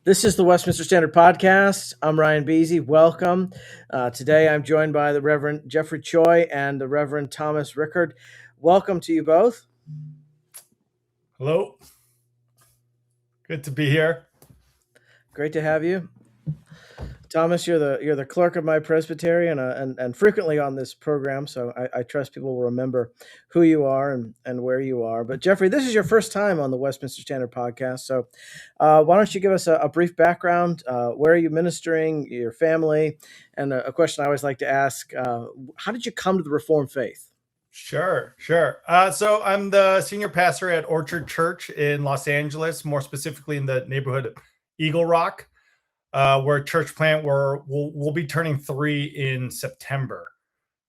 This is the Westminster Standard Podcast. I'm Ryan Biese. Welcome. Today I'm joined by the Reverend Jeffrey Choi and the Reverend Thomas Rickard. Welcome to you both. Hello. Good to be here. Great to have you. Thomas, you're the clerk of my presbytery and frequently on this program, so I trust people will remember who you are and where you are. But Jeffrey, this is your first time on the Westminster Standard Podcast, so why don't you give us a brief background? Where are you ministering, your family, and a question I always like to ask, how did you come to the Reformed faith? Sure. So I'm the senior pastor at Orchard Church in Los Angeles, more specifically in the neighborhood of Eagle Rock. We're a church plant where we'll be turning 3 in September.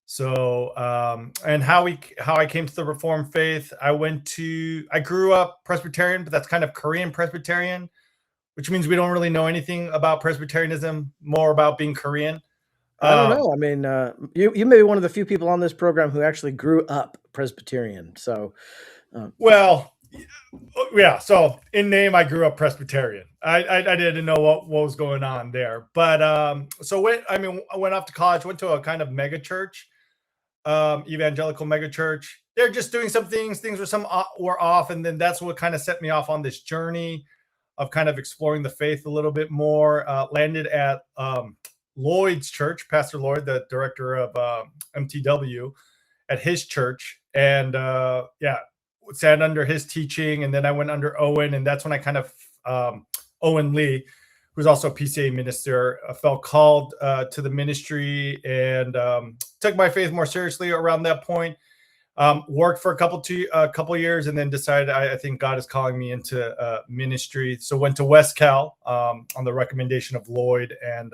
So, and how I came to the Reformed faith, I grew up Presbyterian, but that's kind of Korean Presbyterian, which means we don't really know anything about Presbyterianism, more about being Korean. I don't know. I mean, you may be one of the few people on this program who actually grew up Presbyterian. So, well, yeah. So in name, I grew up Presbyterian. I didn't know what was going on there, but I went off to college, went to a kind of mega church, evangelical mega church. They're just doing some things. Things were off, and then that's what kind of set me off on this journey of kind of exploring the faith a little bit more. Landed at Lloyd's church, Pastor Lloyd, the director of MTW, at his church, and sat under his teaching, and then I went under Owen, and that's when I kind of Owen Lee, who's also a PCA minister, felt called to the ministry and took my faith more seriously around that point. Worked for a couple years, and then decided I think God is calling me into ministry. So went to West Cal on the recommendation of Lloyd and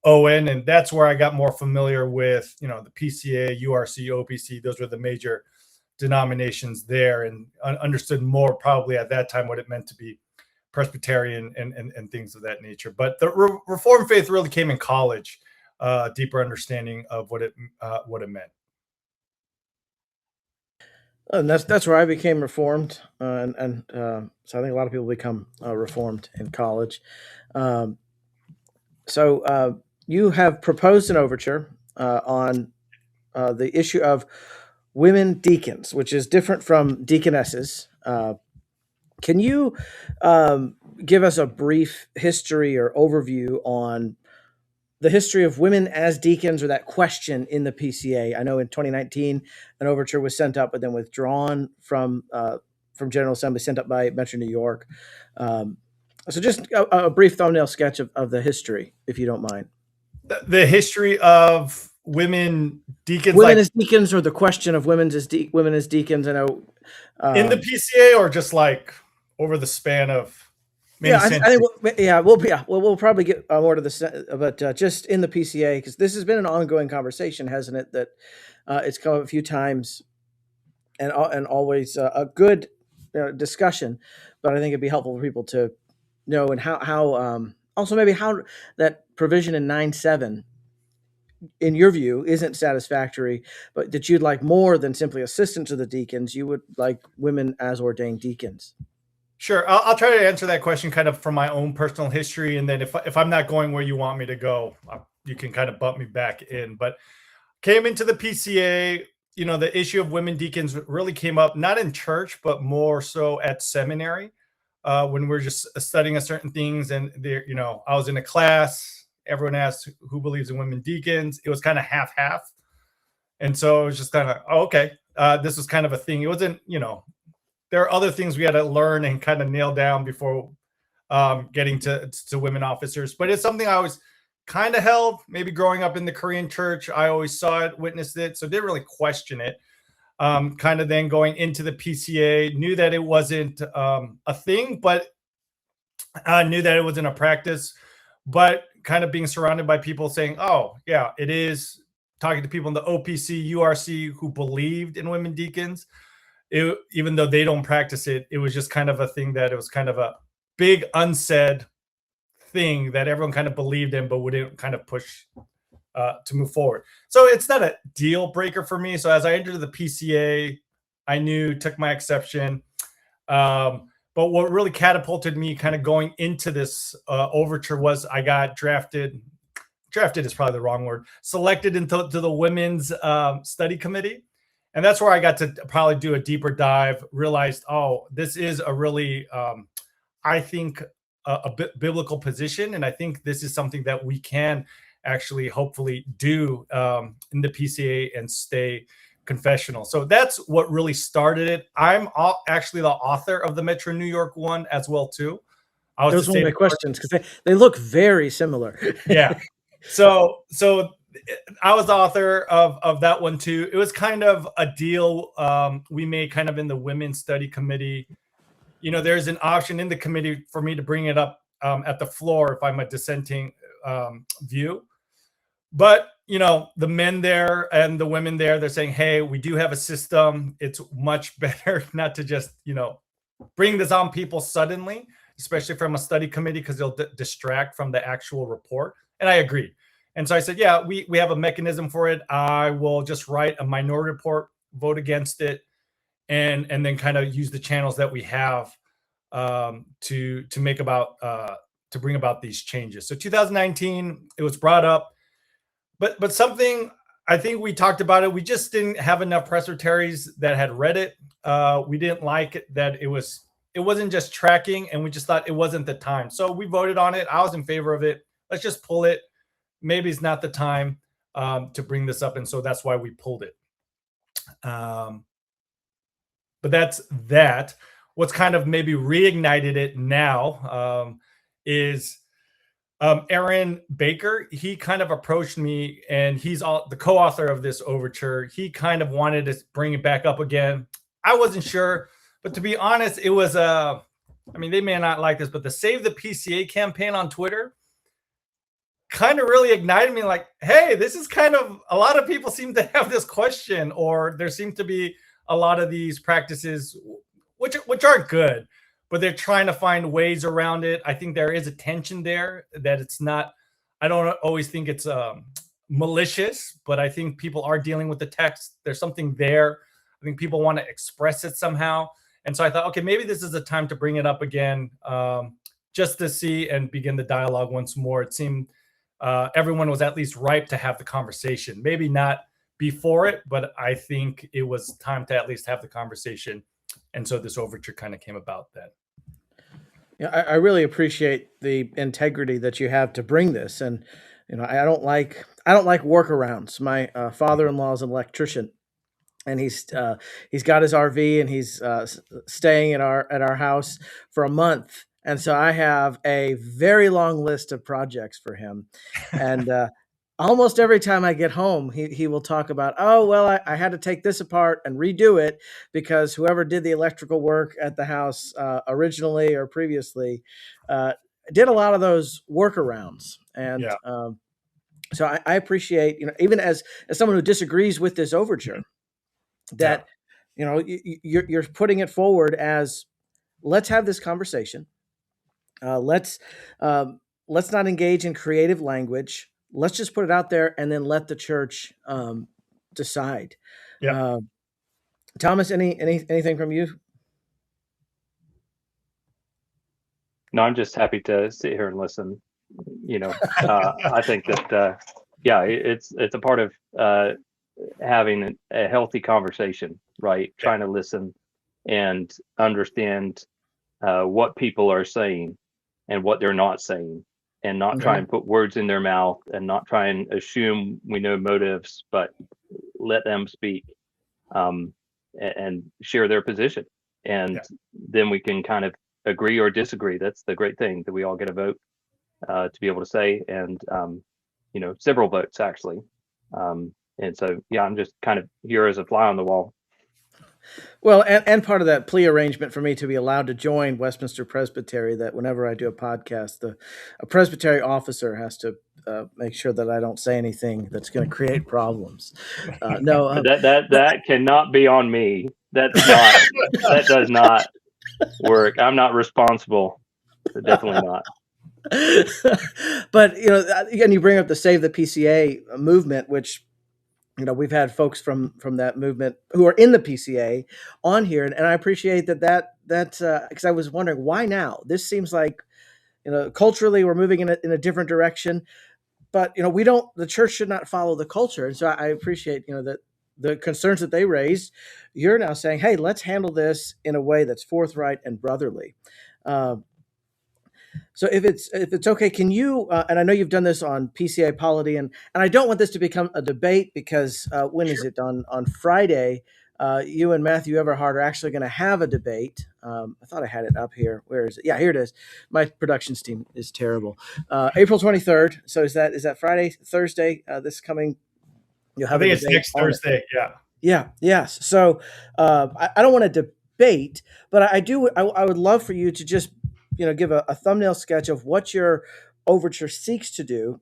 Owen, and that's where I got more familiar with the PCA, URC, OPC. Those were the major denominations there, and understood more probably at that time what it meant to be Presbyterian and things of that nature. But the Reformed faith really came in college, deeper understanding of what it meant. And that's where I became Reformed, so I think a lot of people become Reformed in college. So you have proposed an overture on the issue of women deacons, which is different from deaconesses. Can you give us a brief history or overview on the history of women as deacons, or that question in the PCA? I know in 2019 an overture was sent up, but then withdrawn from General Assembly, sent up by Metro New York. So just a brief thumbnail sketch of the history, if you don't mind. The history of women deacons, as deacons, or the question of women as deacons. I know in the PCA, or just like over the span of many centuries. We'll probably get more to this, but just in the PCA, because this has been an ongoing conversation, hasn't it? That it's come up a few times, and always a good discussion. But I think it'd be helpful for people to know, and how also maybe how that provision in 9.7, in your view, isn't satisfactory, but that you'd like more than simply assistants of the deacons. You would like women as ordained deacons. Sure. I'll try to answer that question kind of from my own personal history. And then if I'm not going where you want me to go, you can kind of bump me back in. But came into the PCA, the issue of women deacons really came up, not in church, but more so at seminary, when we're just studying certain things. And there, I was in a class, everyone asked who believes in women deacons. It was kind of half. And so it was just kind of, okay, this was kind of a thing. It wasn't, there are other things we had to learn and kind of nail down before getting to women officers. But it's something I always kind of held, maybe growing up in the Korean church. I always saw it, witnessed it, so didn't really question it. Kind of then going into the PCA, knew that it wasn't a thing, but I knew that it wasn't a practice. But kind of being surrounded by people saying, oh, yeah, it is. Talking to people in the OPC, URC who believed in women deacons. Even though they don't practice it, it was just kind of a thing that it was kind of a big unsaid thing that everyone kind of believed in, but wouldn't kind of push to move forward. So it's not a deal breaker for me. So as I entered the PCA, I took my exception. But but what really catapulted me kind of going into this overture was I got drafted is probably the wrong word, selected into the women's study committee. And that's where I got to probably do a deeper dive, realized, oh, this is a really, I think, a biblical position. And I think this is something that we can actually hopefully do in the PCA and stay confessional. So that's what really started it. I'm actually the author of the Metro New York one as well, too. That was one of my questions, because they look very similar. Yeah. So I was the author of that one too. It was kind of a deal we made kind of in the women's study committee. You know, there's an option in the committee for me to bring it up at the floor if I'm a dissenting view. But, you know, the men there and the women there, they're saying, hey, we do have a system. It's much better not to just, you know, bring this on people suddenly, especially from a study committee, because they'll distract from the actual report. And I agreed. And so I said, yeah, we have a mechanism for it. I will just write a minority report, vote against it, and then kind of use the channels that we have to make about to bring about these changes. So 2019, it was brought up, but something I think we talked about it. We just didn't have enough presbyteries that had read it. We didn't like it that it wasn't just tracking, and we just thought it wasn't the time. So we voted on it. I was in favor of it. Let's just pull it. Maybe it's not the time to bring this up. And so that's why we pulled it. But that's that. What's kind of maybe reignited it now is Aaron Baker. He kind of approached me, and he's the co-author of this overture. He kind of wanted to bring it back up again. I wasn't sure, but to be honest, it was I mean, they may not like this, but the Save the PCA campaign on Twitter kind of really ignited me, like, hey, this is kind of, a lot of people seem to have this question, or there seem to be a lot of these practices which aren't good, but they're trying to find ways around it. I think there is a tension there that it's not, I don't always think it's malicious, but I think people are dealing with the text. There's something there. I think people want to express it somehow. And so I thought, okay, maybe this is a time to bring it up again, just to see and begin the dialogue once more. It seemed everyone was at least ripe to have the conversation. Maybe not before it, but I think it was time to at least have the conversation. And so this overture kind of came about then. Yeah, I really appreciate the integrity that you have to bring this. And, you know, I don't like workarounds. My father-in-law is an electrician, and he's got his RV, and he's staying at our house for a month. And so I have a very long list of projects for him. And almost every time I get home, he will talk about, oh, well, I had to take this apart and redo it because whoever did the electrical work at the house originally or previously did a lot of those workarounds. And Yeah. So I appreciate, you know, even as someone who disagrees with this overture, that, you know, you're putting it forward as, let's have this conversation. Let's not engage in creative language. Let's just put it out there and then let the church decide. Yeah. Thomas, anything from you? No, I'm just happy to sit here and listen. You know, I think that yeah, it's a part of having a healthy conversation, right? Yeah. Trying to listen and understand what people are saying and what they're not saying, and not try and put words in their mouth, and not try and assume we know motives, but let them speak and share their position. And then we can kind of agree or disagree. That's the great thing, that we all get a vote to be able to say, and you know, several votes actually. And so, yeah, I'm just kind of here as a fly on the wall. Well, and part of that plea arrangement for me to be allowed to join Westminster Presbytery, that whenever I do a podcast, a presbytery officer has to make sure that I don't say anything that's going to create problems. No, that cannot be on me. That's not, that does not work. I'm not responsible. Definitely not. But, you know, again, you bring up the Save the PCA movement, which, you know, we've had folks from that movement who are in the PCA on here, and I appreciate that because I was wondering why now. This seems like, culturally we're moving in a different direction, but we don't. The church should not follow the culture, and so I appreciate that the concerns that they raised. You're now saying, hey, let's handle this in a way that's forthright and brotherly. Uh, so if it's okay, can you? And I know you've done this on PCA polity, and I don't want this to become a debate because when is Sure. it on Friday? You and Matthew Everhart are actually going to have a debate. I thought I had it up here. Where is it? Yeah, here it is. My productions team is terrible. April 23rd. So is that Friday, Thursday? This coming. You'll I have think a it's debate next on it. Thursday. Yeah. Yeah. Yes. So I don't want to debate, but I do. I would love for you to just give a thumbnail sketch of what your overture seeks to do,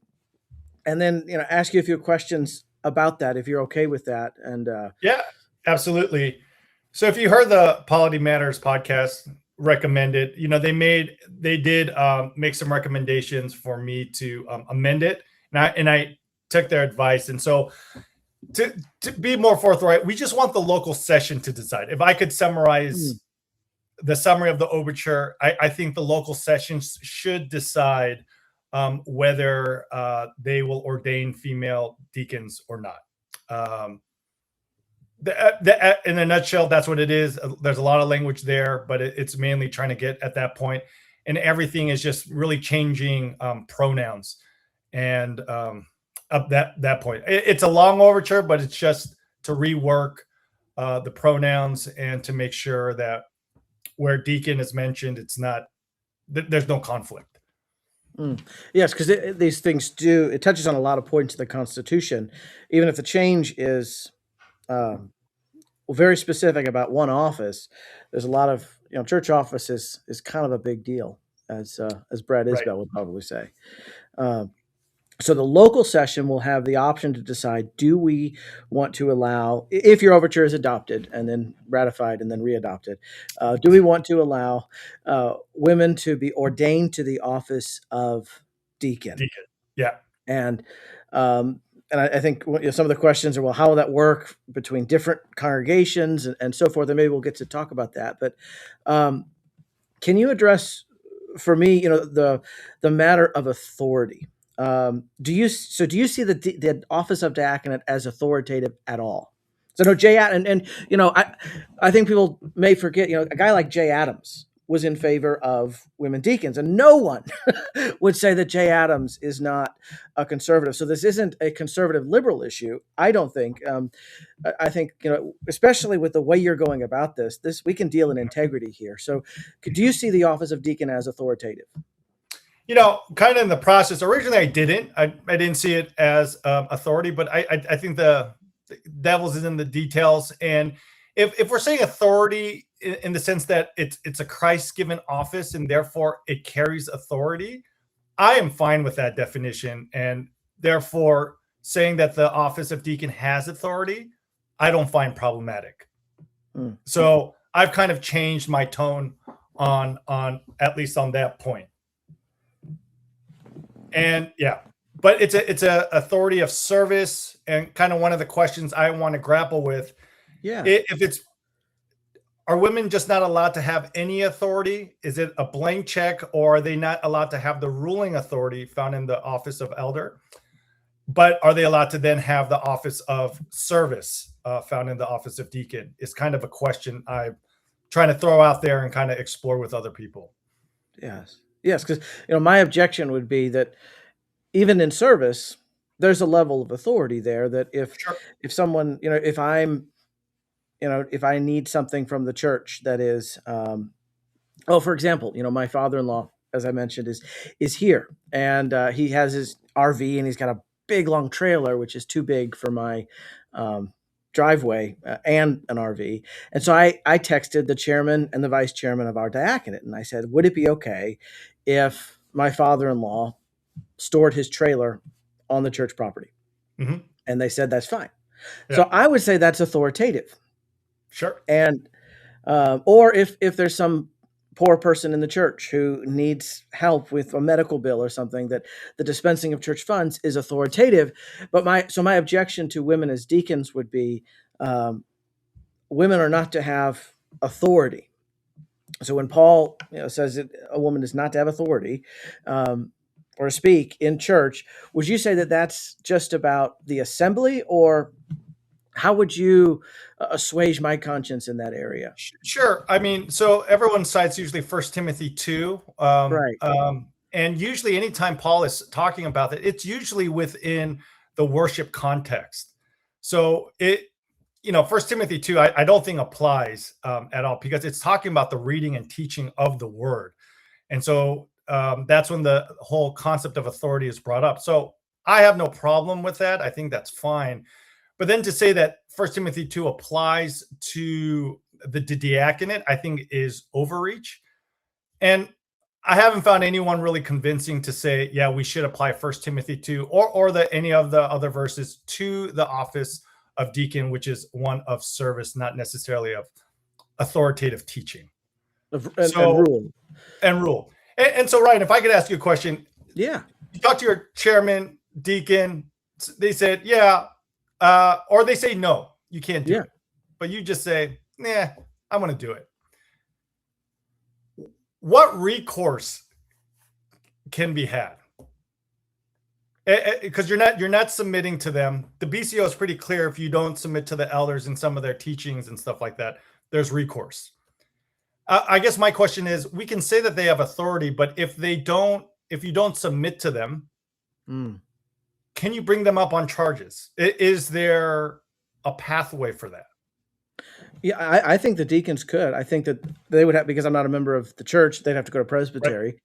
and then ask you a few questions about that if you're okay with that. And Yeah, absolutely. So if you heard the Polity Matters podcast, recommend it. They did make some recommendations for me to amend it, and I took their advice. And so to be more forthright, we just want the local session to decide. If I could summarize the summary of the overture, I think the local sessions should decide whether they will ordain female deacons or not. In a nutshell, that's what it is. There's a lot of language there, but it's mainly trying to get at that point, and everything is just really changing pronouns and up that point. It's a long overture, but it's just to rework the pronouns and to make sure that where deacon is mentioned, it's not there's no conflict. Yes, because these things it touches on a lot of points of the Constitution, even if the change is very specific about one office. There's a lot of church office is kind of a big deal, as Brad Right. Isbell would probably say. So the local session will have the option to decide: do we want to allow, if your overture is adopted and then ratified and then readopted, do we want to allow women to be ordained to the office of deacon? Deacon. Yeah. And I think some of the questions are, well, how will that work between different congregations and so forth? And maybe we'll get to talk about that. But can you address for me, the matter of authority? Do you see the office of diaconate as authoritative at all? So no, I think people may forget, a guy like Jay Adams was in favor of women deacons, and no one would say that Jay Adams is not a conservative. So this isn't a conservative liberal issue, I don't think. I think, especially with the way you're going about this we can deal in integrity here. So do you see the office of deacon as authoritative? Kind of in the process. Originally, I didn't see it as authority, but I think the devil's is in the details. And if we're saying authority in the sense that it's a Christ-given office and therefore it carries authority, I am fine with that definition. And therefore, saying that the office of deacon has authority, I don't find problematic. So I've kind of changed my tone on at least on that point. And yeah, but it's a authority of service, and kind of one of the questions I want to grapple with. Yeah. Are women just not allowed to have any authority? Is it a blank check, or are they not allowed to have the ruling authority found in the office of elder? But are they allowed to then have the office of service found in the office of deacon? Is kind of a question I'm trying to throw out there and kind of explore with other people. Yes, because my objection would be that even in service, there's a level of authority there that if someone, if I'm, if I need something from the church that is, for example, my father-in-law, as I mentioned, is here, and he has his RV, and he's got a big long trailer, which is too big for my driveway and an RV. And so I texted the chairman and the vice chairman of our diaconate, and I said, would it be okay if my father-in-law stored his trailer on the church property? Mm-hmm. And they said, that's fine. Yeah. So I would say that's authoritative. Sure. And or if there's some poor person in the church who needs help with a medical bill or something, that the dispensing of church funds is authoritative. But my objection to women as deacons would be, women are not to have authority So when Paul says that a woman is not to have authority or speak in church, would you say that that's just about the assembly, or how would you assuage my conscience in that area? Sure. I mean, so everyone cites usually First Timothy 2. Right. And usually anytime Paul is talking about that, it's usually within the worship context. So First Timothy 2, I don't think applies at all, because it's talking about the reading and teaching of the word. And so that's when the whole concept of authority is brought up. So I have no problem with that. I think that's fine. But then to say that First Timothy 2 applies to the diaconate, I think is overreach. And I haven't found anyone really convincing to say, yeah, we should apply First Timothy 2 or any of the other verses to the office of deacon, which is one of service, not necessarily of authoritative teaching. And rule. And rule. And so, Ryan, if I could ask you a question. Yeah. You talk to your chairman, deacon, they said, yeah, or they say, no, you can't do it. But you just say, nah, I'm going to do it. What recourse can be had? Because you're not submitting to them. The BCO is pretty clear. If you don't submit to the elders in some of their teachings and stuff like that, there's recourse. I guess my question is, we can say that they have authority, but if you don't submit to them, can you bring them up on charges? Is there a pathway for that? Yeah, I think the deacons could. I think that they would have, because I'm not a member of the church, they'd have to go to presbytery. Right.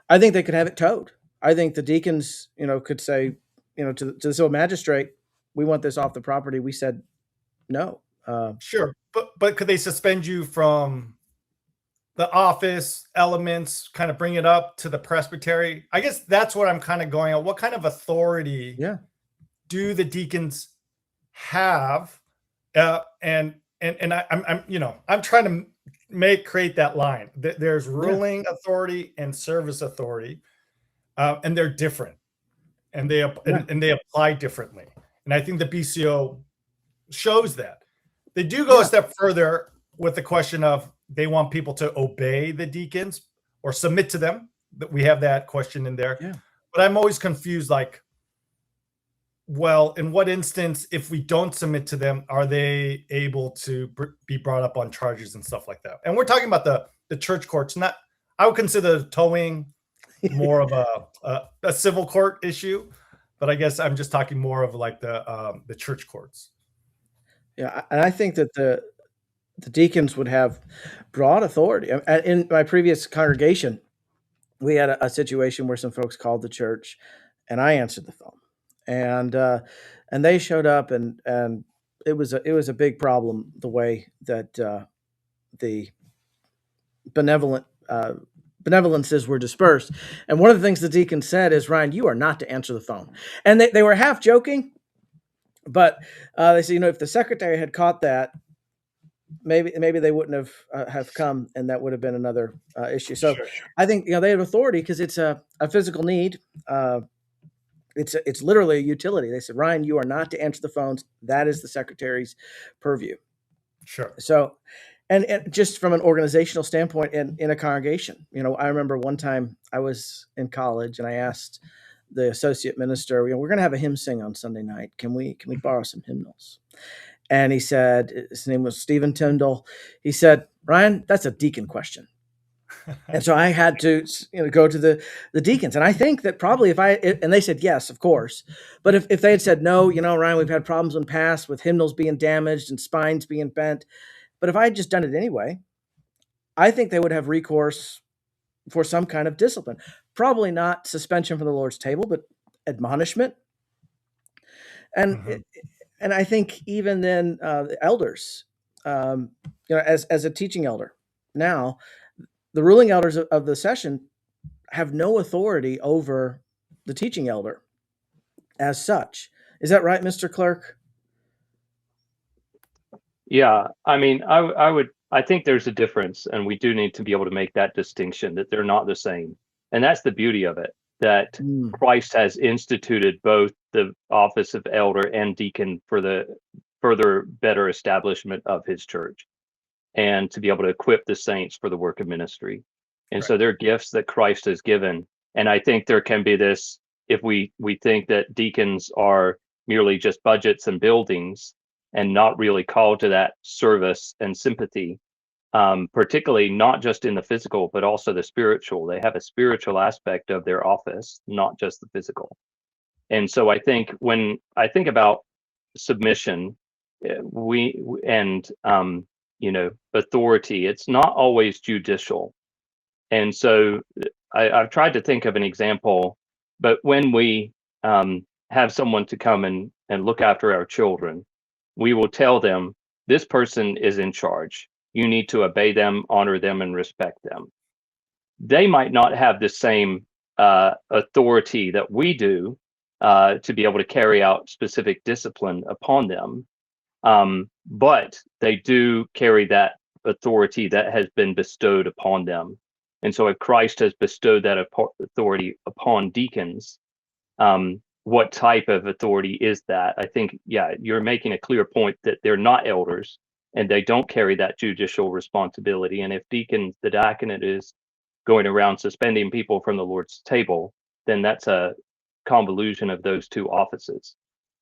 I think they could have it towed. I think the deacons, could say, to the civil magistrate, we want this off the property. We said no. Sure, but could they suspend you from the office elements, kind of bring it up to the presbytery? I guess that's what I'm kind of going at. What kind of authority do the deacons have? And I'm trying to create that line. There's ruling authority and service authority, and they're different, and they apply differently. And I think the BCO shows that. They do go a step further with the question of they want people to obey the deacons or submit to them. We have that question in there. Yeah. But I'm always confused, like, well, in what instance, if we don't submit to them, are they able to be brought up on charges and stuff like that? And we're talking about the church courts. I would consider towing more of a civil court issue, but I guess I'm just talking more of like the church courts. Yeah, and I think that the deacons would have broad authority. In my previous congregation, we had a situation where some folks called the church, and I answered the phone, and they showed up, and it was a big problem the way that the benevolences were dispersed. And one of the things the deacon said is, Ryan, you are not to answer the phone. And they were half joking, but they said, if the secretary had caught that, maybe they wouldn't have come, and that would have been another issue. So sure. I think they have authority because it's a physical need. It's literally a utility. They said, Ryan, you are not to answer the phones. That is the secretary's purview. Sure. So, and just from an organizational standpoint, in a congregation, I remember one time I was in college and I asked the associate minister, we're going to have a hymn sing on Sunday night. Can we borrow some hymnals? And he said, his name was Stephen Tyndall. He said, Ryan, that's a deacon question. And so I had to, go to the deacons. And I think that probably and they said, yes, of course. But if they had said, no, Ryan, we've had problems in the past with hymnals being damaged and spines being bent. But if I had just done it anyway, I think they would have recourse for some kind of discipline. Probably not suspension from the Lord's table, but admonishment. And and I think even then, the elders, as a teaching elder now, the ruling elders of the session have no authority over the teaching elder as such. Is that right, Mr. Clerk? Yeah, I mean, I think there's a difference, and we do need to be able to make that distinction, that they're not the same. And that's the beauty of it, that Christ has instituted both the office of elder and deacon for the further better establishment of his church. and to be able to equip the saints for the work of ministry. And Right. so they're gifts that Christ has given. And I think there can be this, if we think that deacons are merely just budgets and buildings and not really called to that service and sympathy, particularly not just in the physical, but also the spiritual. They have a spiritual aspect of their office, not just the physical. And so I think when I think about submission, authority, it's not always judicial. And so I've tried to think of an example, but when we have someone to come and look after our children, we will tell them, this person is in charge. You need to obey them, honor them, and respect them. They might not have the same authority that we do to be able to carry out specific discipline upon them. But they do carry that authority that has been bestowed upon them. And so if Christ has bestowed that authority upon deacons, what type of authority is that? I think, you're making a clear point that they're not elders and they don't carry that judicial responsibility. And if deacons, the diaconate is going around suspending people from the Lord's table, then that's a convolution of those two offices.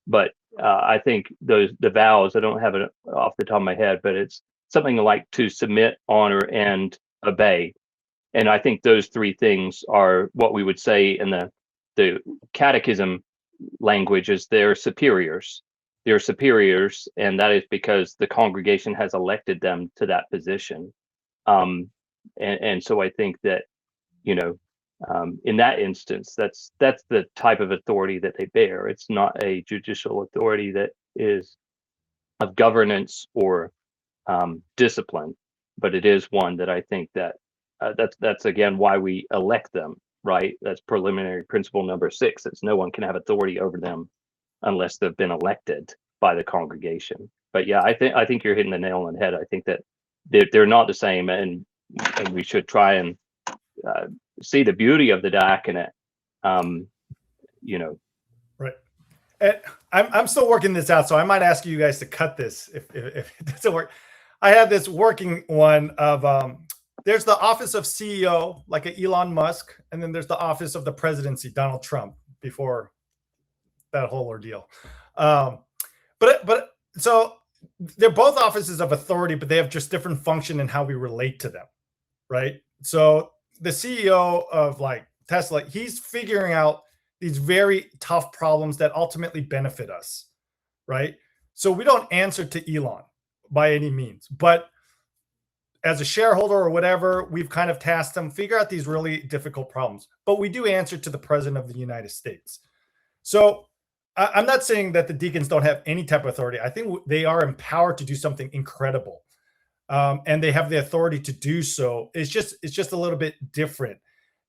But I think the vows, I don't have it off the top of my head, but it's something like to submit, honor, and obey. And I think those three things are what we would say in the catechism language is they're superiors. They're superiors, and that is because the congregation has elected them to that position. And so I think that, in that instance, that's the type of authority that they bear. It's not a judicial authority that is of governance or discipline, but it is one that I think that that's again why we elect them, right? That's preliminary principle number 6. It's no one can have authority over them unless they've been elected by the congregation. But yeah, I think you're hitting the nail on the head. I think that they're not the same, and we should try and see the beauty of the diaconate. Right. And I'm still working this out, so I might ask you guys to cut this if it doesn't work. I have this working one of there's the office of CEO, like a Elon Musk, and then there's the office of the presidency, Donald Trump, before that whole ordeal. But so they're both offices of authority, but they have just different function in how we relate to them, right? So the CEO of like Tesla, he's figuring out these very tough problems that ultimately benefit us, right? So we don't answer to Elon by any means, but as a shareholder or whatever, we've kind of tasked them figure out these really difficult problems, but we do answer to the president of the United States. So I'm not saying that the deacons don't have any type of authority. I think they are empowered to do something incredible. And they have the authority to do so. It's just a little bit different.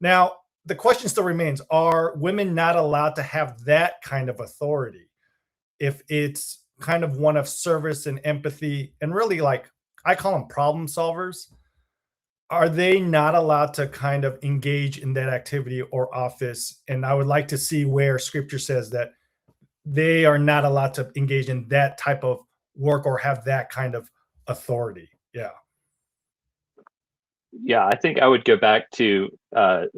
Now, the question still remains, are women not allowed to have that kind of authority if it's kind of one of service and empathy and really, like, I call them problem solvers? Are they not allowed to kind of engage in that activity or office? And I would like to see where scripture says that they are not allowed to engage in that type of work or have that kind of authority. Yeah, I think I would go back to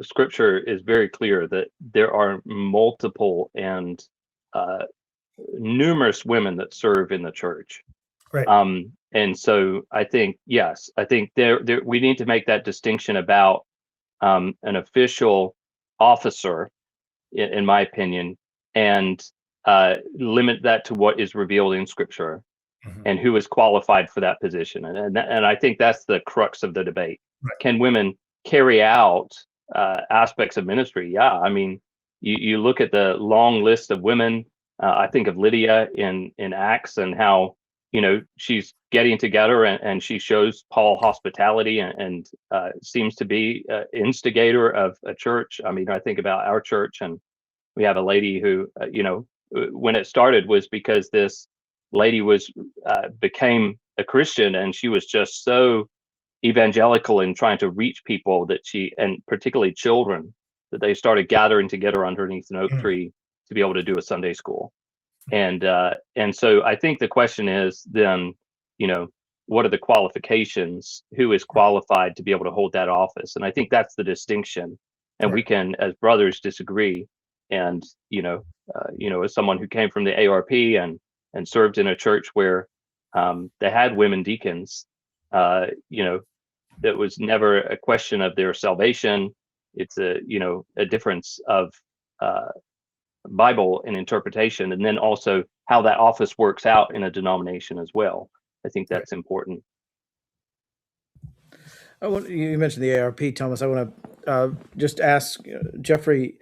scripture is very clear that there are multiple and numerous women that serve in the church. Right. And so I think, yes, I think there we need to make that distinction about an official officer, in my opinion, and limit that to what is revealed in scripture and who is qualified for that position. And I think that's the crux of the debate. Right. Can women carry out aspects of ministry? Yeah. I mean, you look at the long list of women. I think of Lydia in Acts and how, she's getting together and she shows Paul hospitality and seems to be an instigator of a church. I mean, I think about our church, and we have a lady who, when it started was because this lady became a Christian, and she was just so evangelical in trying to reach people that and particularly children, that they started gathering together underneath an oak tree to be able to do a Sunday school. And so I think the question is then, what are the qualifications, who is qualified to be able to hold that office. And I think that's the distinction. And we can, as brothers, disagree. And, as someone who came from the ARP and served in a church where they had women deacons, that was never a question of their salvation. It's a difference of Bible and interpretation, and then also how that office works out in a denomination as well. I think that's important. You mentioned the ARP, Thomas. I want to just ask Jeffrey,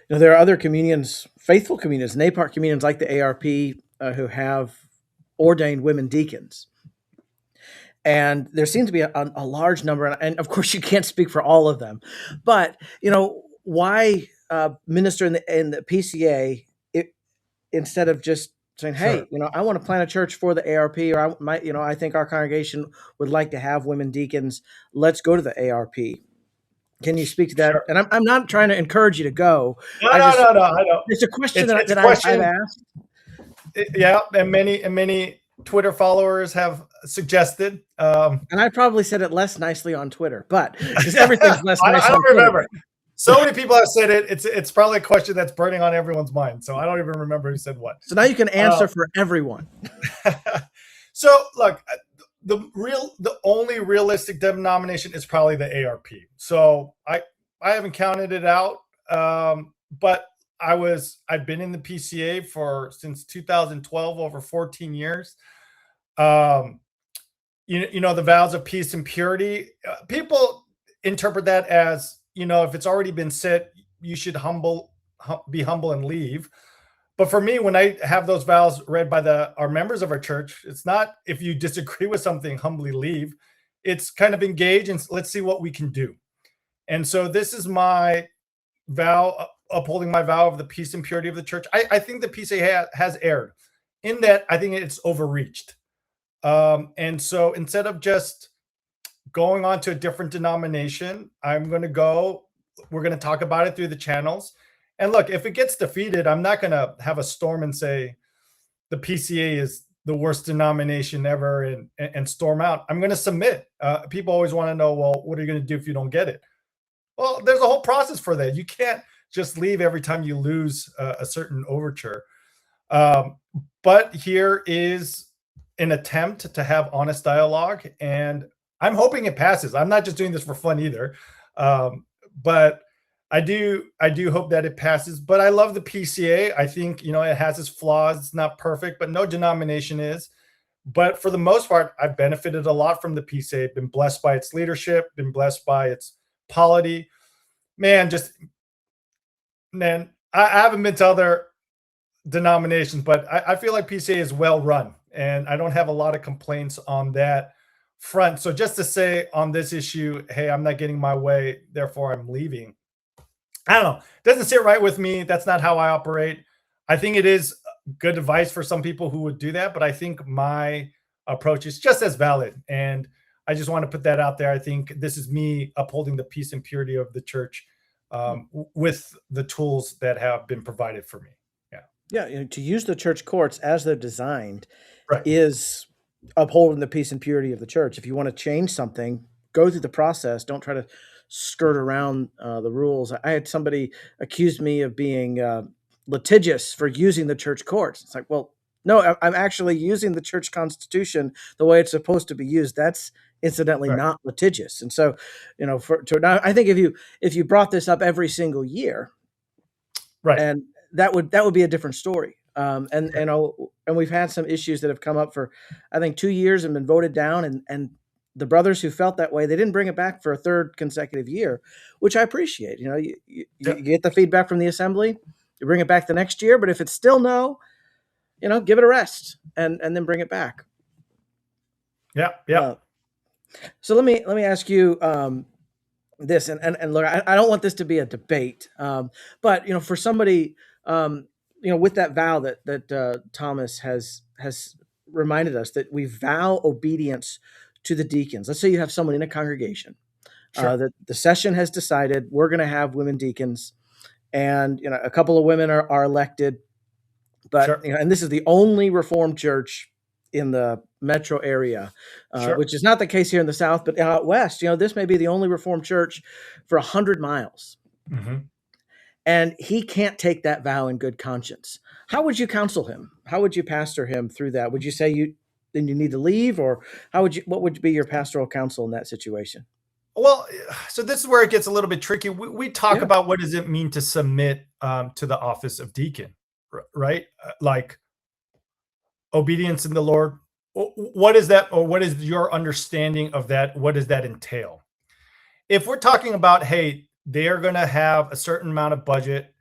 there are other communions, faithful communions, NAPARC communions like the ARP who have ordained women deacons. And there seems to be a large number, and of course you can't speak for all of them, but why minister in the PCA instead of just saying, hey, Sure. I want to plant a church for the ARP, or I think our congregation would like to have women deacons. Let's go to the ARP. Can you speak to that? Sure. And I'm not trying to encourage you to go. No. I know. It's a question It's a that question. I've asked. Yeah, and many Twitter followers have suggested. And I probably said it less nicely on Twitter, but because everything's less nice. I don't remember. So many people have said it. It's probably a question that's burning on everyone's mind. So I don't even remember who said what. So now you can answer for everyone. So look, the only realistic denomination is probably the ARP. So I haven't counted it out, but I've been in the PCA since 2012, over 14 years. The vows of peace and purity. People interpret that as, if it's already been said, you should be humble and leave. But for me, when I have those vows read by our members of our church, it's not, if you disagree with something, humbly leave. It's kind of engage and let's see what we can do. And so this is my vow, upholding my vow of the peace and purity of the church. I think the PCA has erred in that. I think it's overreached. And so instead of just going on to a different denomination, we're going to talk about it through the channels. And look, if it gets defeated, I'm not going to have a storm and say the PCA is the worst denomination ever and storm out. I'm going to submit. People always want to know, well, what are you going to do if you don't get it? Well, there's a whole process for that. You can't just leave every time you lose a certain overture. But here is an attempt to have honest dialogue, and I'm hoping it passes. I'm not just doing this for fun either. But I do hope that it passes. But I love the PCA. I think, it has its flaws. It's not perfect, but no denomination is. But for the most part, I've benefited a lot from the PCA. Been blessed by its leadership, been blessed by its polity. I haven't been to other denominations, but I feel like PCA is well run, and I don't have a lot of complaints on that front. So just to say on this issue, hey, I'm not getting my way, therefore I'm leaving, I don't know. It doesn't sit right with me. That's not how I operate. I think it is good advice for some people who would do that, but I think my approach is just as valid. And I just want to put that out there. I think this is me upholding the peace and purity of the church with the tools that have been provided for me. Yeah, to use the church courts as they're designed Right. is upholding the peace and purity of the church. If you want to change something, go through the process. Don't try to skirt around the rules. I had somebody accuse me of being litigious for using the church courts. It's like, well, no, I'm actually using the church constitution the way it's supposed to be used. That's incidentally not litigious. And so, I think if you brought this up every single year, right, and that would be a different story. And we've had some issues that have come up for, I think, 2 years and been voted down. And the brothers who felt that way, they didn't bring it back for a third consecutive year, which I appreciate. You get the feedback from the assembly, you bring it back the next year. But if it's still no, give it a rest and then bring it back. Yeah. So let me ask you this, and look, I don't want this to be a debate, but for somebody, with that vow that Thomas has reminded us that we vow obedience to the deacons. Let's say you have someone in a congregation that the session has decided we're going to have women deacons, and a couple of women are elected, but and this is the only Reformed church in the metro area, Sure. which is not the case here in the South, but out west, this may be the only Reformed church for 100 miles. Mm-hmm. And he can't take that vow in good conscience. How would you counsel him? How would you pastor him through that? Would you say you need to leave, or what would be your pastoral counsel in that situation? Well, so this is where it gets a little bit tricky. We talk Yeah. about what does it mean to submit to the office of deacon, right? Like obedience in the Lord. What is that, or what is your understanding of that? What does that entail? If we're talking about, hey, they're going to have a certain amount of budget,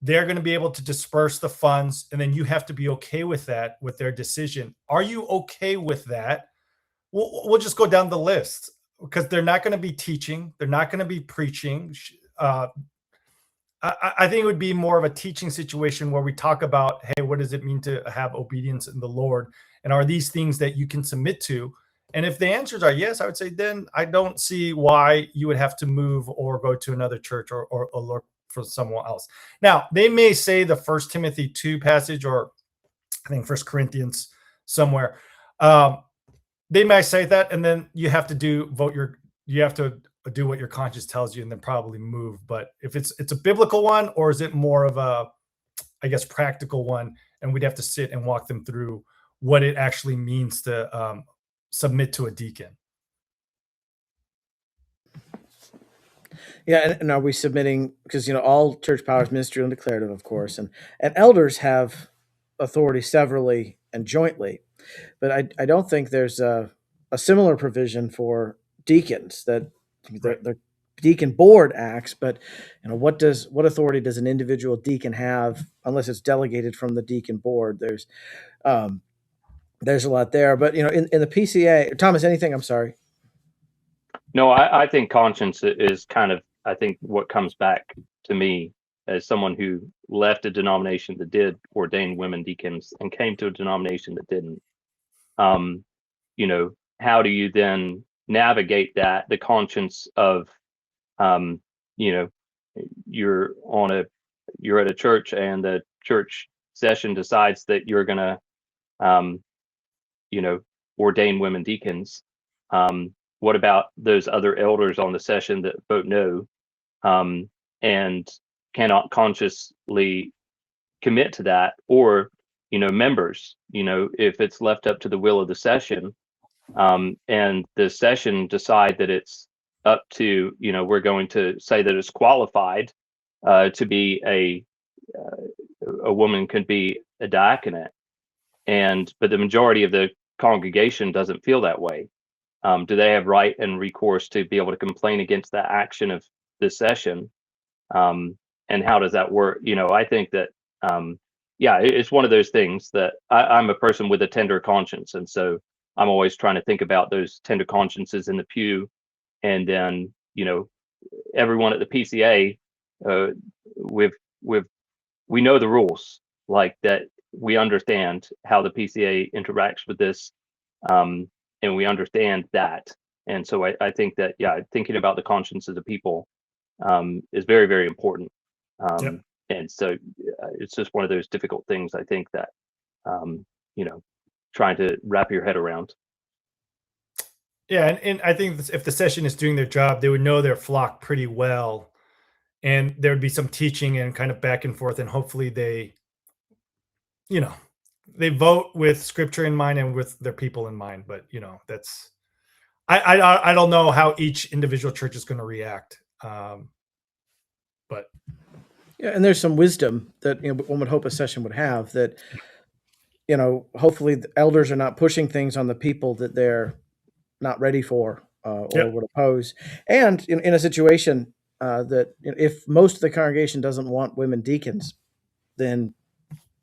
they're going to be able to disperse the funds, and then you have to be okay with that, with their decision. Are you okay with that? We'll just go down the list, because they're not going to be teaching. They're not going to be preaching. I think it would be more of a teaching situation where we talk about, hey, what does it mean to have obedience in the Lord? And are these things that you can submit to? And if the answers are yes, I would say then I don't see why you would have to move or go to another church or look for someone else. Now, they may say the 1 Timothy 2 passage, or I think 1 Corinthians somewhere. They might say that, and then you have to do what your conscience tells you, and then probably move. But if it's a biblical one, or is it more of a, I guess, practical one, and we'd have to sit and walk them through what it actually means to submit to a deacon. Yeah, and are we submitting, because all church power is ministerial and declarative, of course, and elders have authority severally and jointly, but I don't think there's a similar provision for deacons that the deacon board acts. But what authority does an individual deacon have unless it's delegated from the deacon board? There's a lot there, but in the PCA, Thomas, anything? I'm sorry. No, I think conscience is kind of, I think, what comes back to me as someone who left a denomination that did ordain women deacons and came to a denomination that didn't. How do you then navigate that? The conscience of, you're at a church, and the church session decides that you're going to, ordain women deacons. What about those other elders on the session that vote no, and cannot consciously commit to that? Or, members, if it's left up to the will of the session, and the session decide that it's up to, we're going to say that it's qualified to be a woman could be a diaconate, but the majority of the congregation doesn't feel that way. Do they have right and recourse to be able to complain against that action of this session? And how does that work? I think that, it's one of those things that I'm a person with a tender conscience. And so I'm always trying to think about those tender consciences in the pew. And then, everyone at the PCA, we know the rules, like that. We understand how the PCA interacts with this. And we understand that. And so I think that, thinking about the consciences of people is very, very important. Yep. And so it's just one of those difficult things, I think, that, trying to wrap your head around. Yeah, and I think if the session is doing their job, they would know their flock pretty well, and there would be some teaching and kind of back and forth, and hopefully they vote with scripture in mind and with their people in mind. But that's I don't know how each individual church is going to react. But yeah, and there's some wisdom that one would hope a session would have, that hopefully the elders are not pushing things on the people that they're not ready for, or would oppose. And in a situation that if most of the congregation doesn't want women deacons, then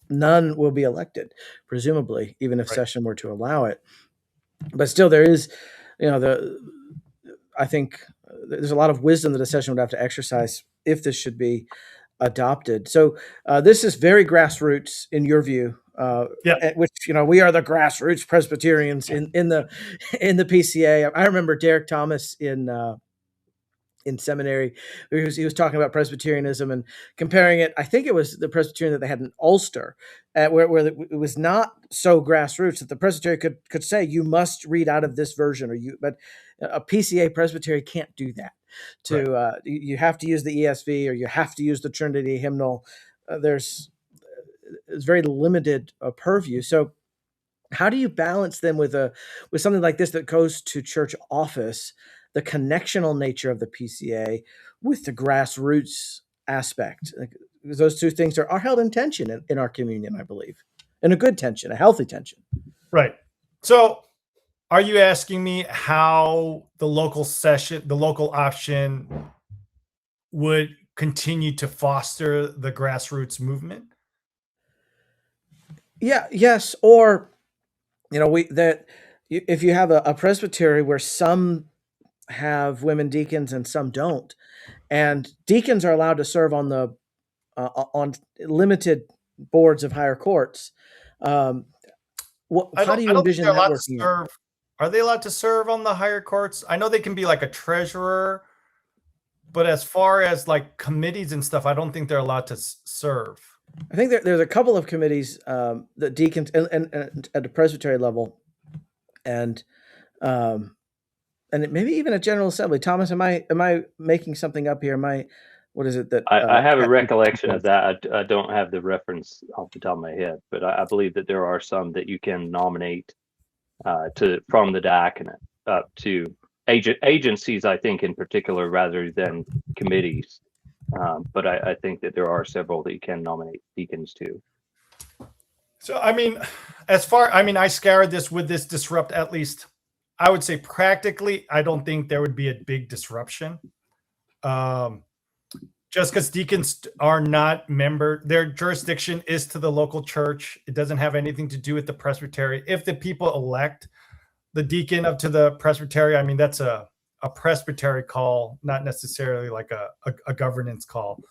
none will be elected, presumably, even if session were to allow it. But still, there is, I think there's a lot of wisdom that a session would have to exercise if this should be adopted. So this is very grassroots in your view, which we are the grassroots Presbyterians in the PCA. I remember Derek Thomas in in seminary. He was talking about Presbyterianism and comparing it. I think it was the Presbyterian that they had in Ulster, where it was not so grassroots that the Presbytery could say you must read out of this version, but a PCA Presbytery can't do that. You have to use the ESV or you have to use the Trinity hymnal. It's very limited purview. So how do you balance them with something like this that goes to church office, the connectional nature of the PCA with the grassroots aspect? Those two things are held in tension in our communion, I believe, in a good tension, a healthy tension. Right. So are you asking me how the local option would continue to foster the grassroots movement? Yeah, yes. Or, if you have a presbytery where some have women deacons and some don't, and deacons are allowed to serve on limited boards of higher courts, how do you envision that working out? Are they allowed to serve on the higher courts? I know they can be like a treasurer, but as far as like committees and stuff, I don't think they're allowed to serve. I think there's a couple of committees that deacons and at the presbytery level, and maybe even a general assembly. Thomas, am I making something up here? What is it that I have a recollection of that. I don't have the reference off the top of my head, but I believe that there are some that you can nominate from the diaconate up to agencies, I think, in particular, rather than committees. But I think that there are several that you can nominate deacons to. So, I scoured this. Would this disrupt, at least, I would say practically, I don't think there would be a big disruption. Just because deacons are not their jurisdiction is to the local church. It doesn't have anything to do with the presbytery. If the people elect the deacon up to the presbytery, that's a presbytery call, not necessarily like a governance call.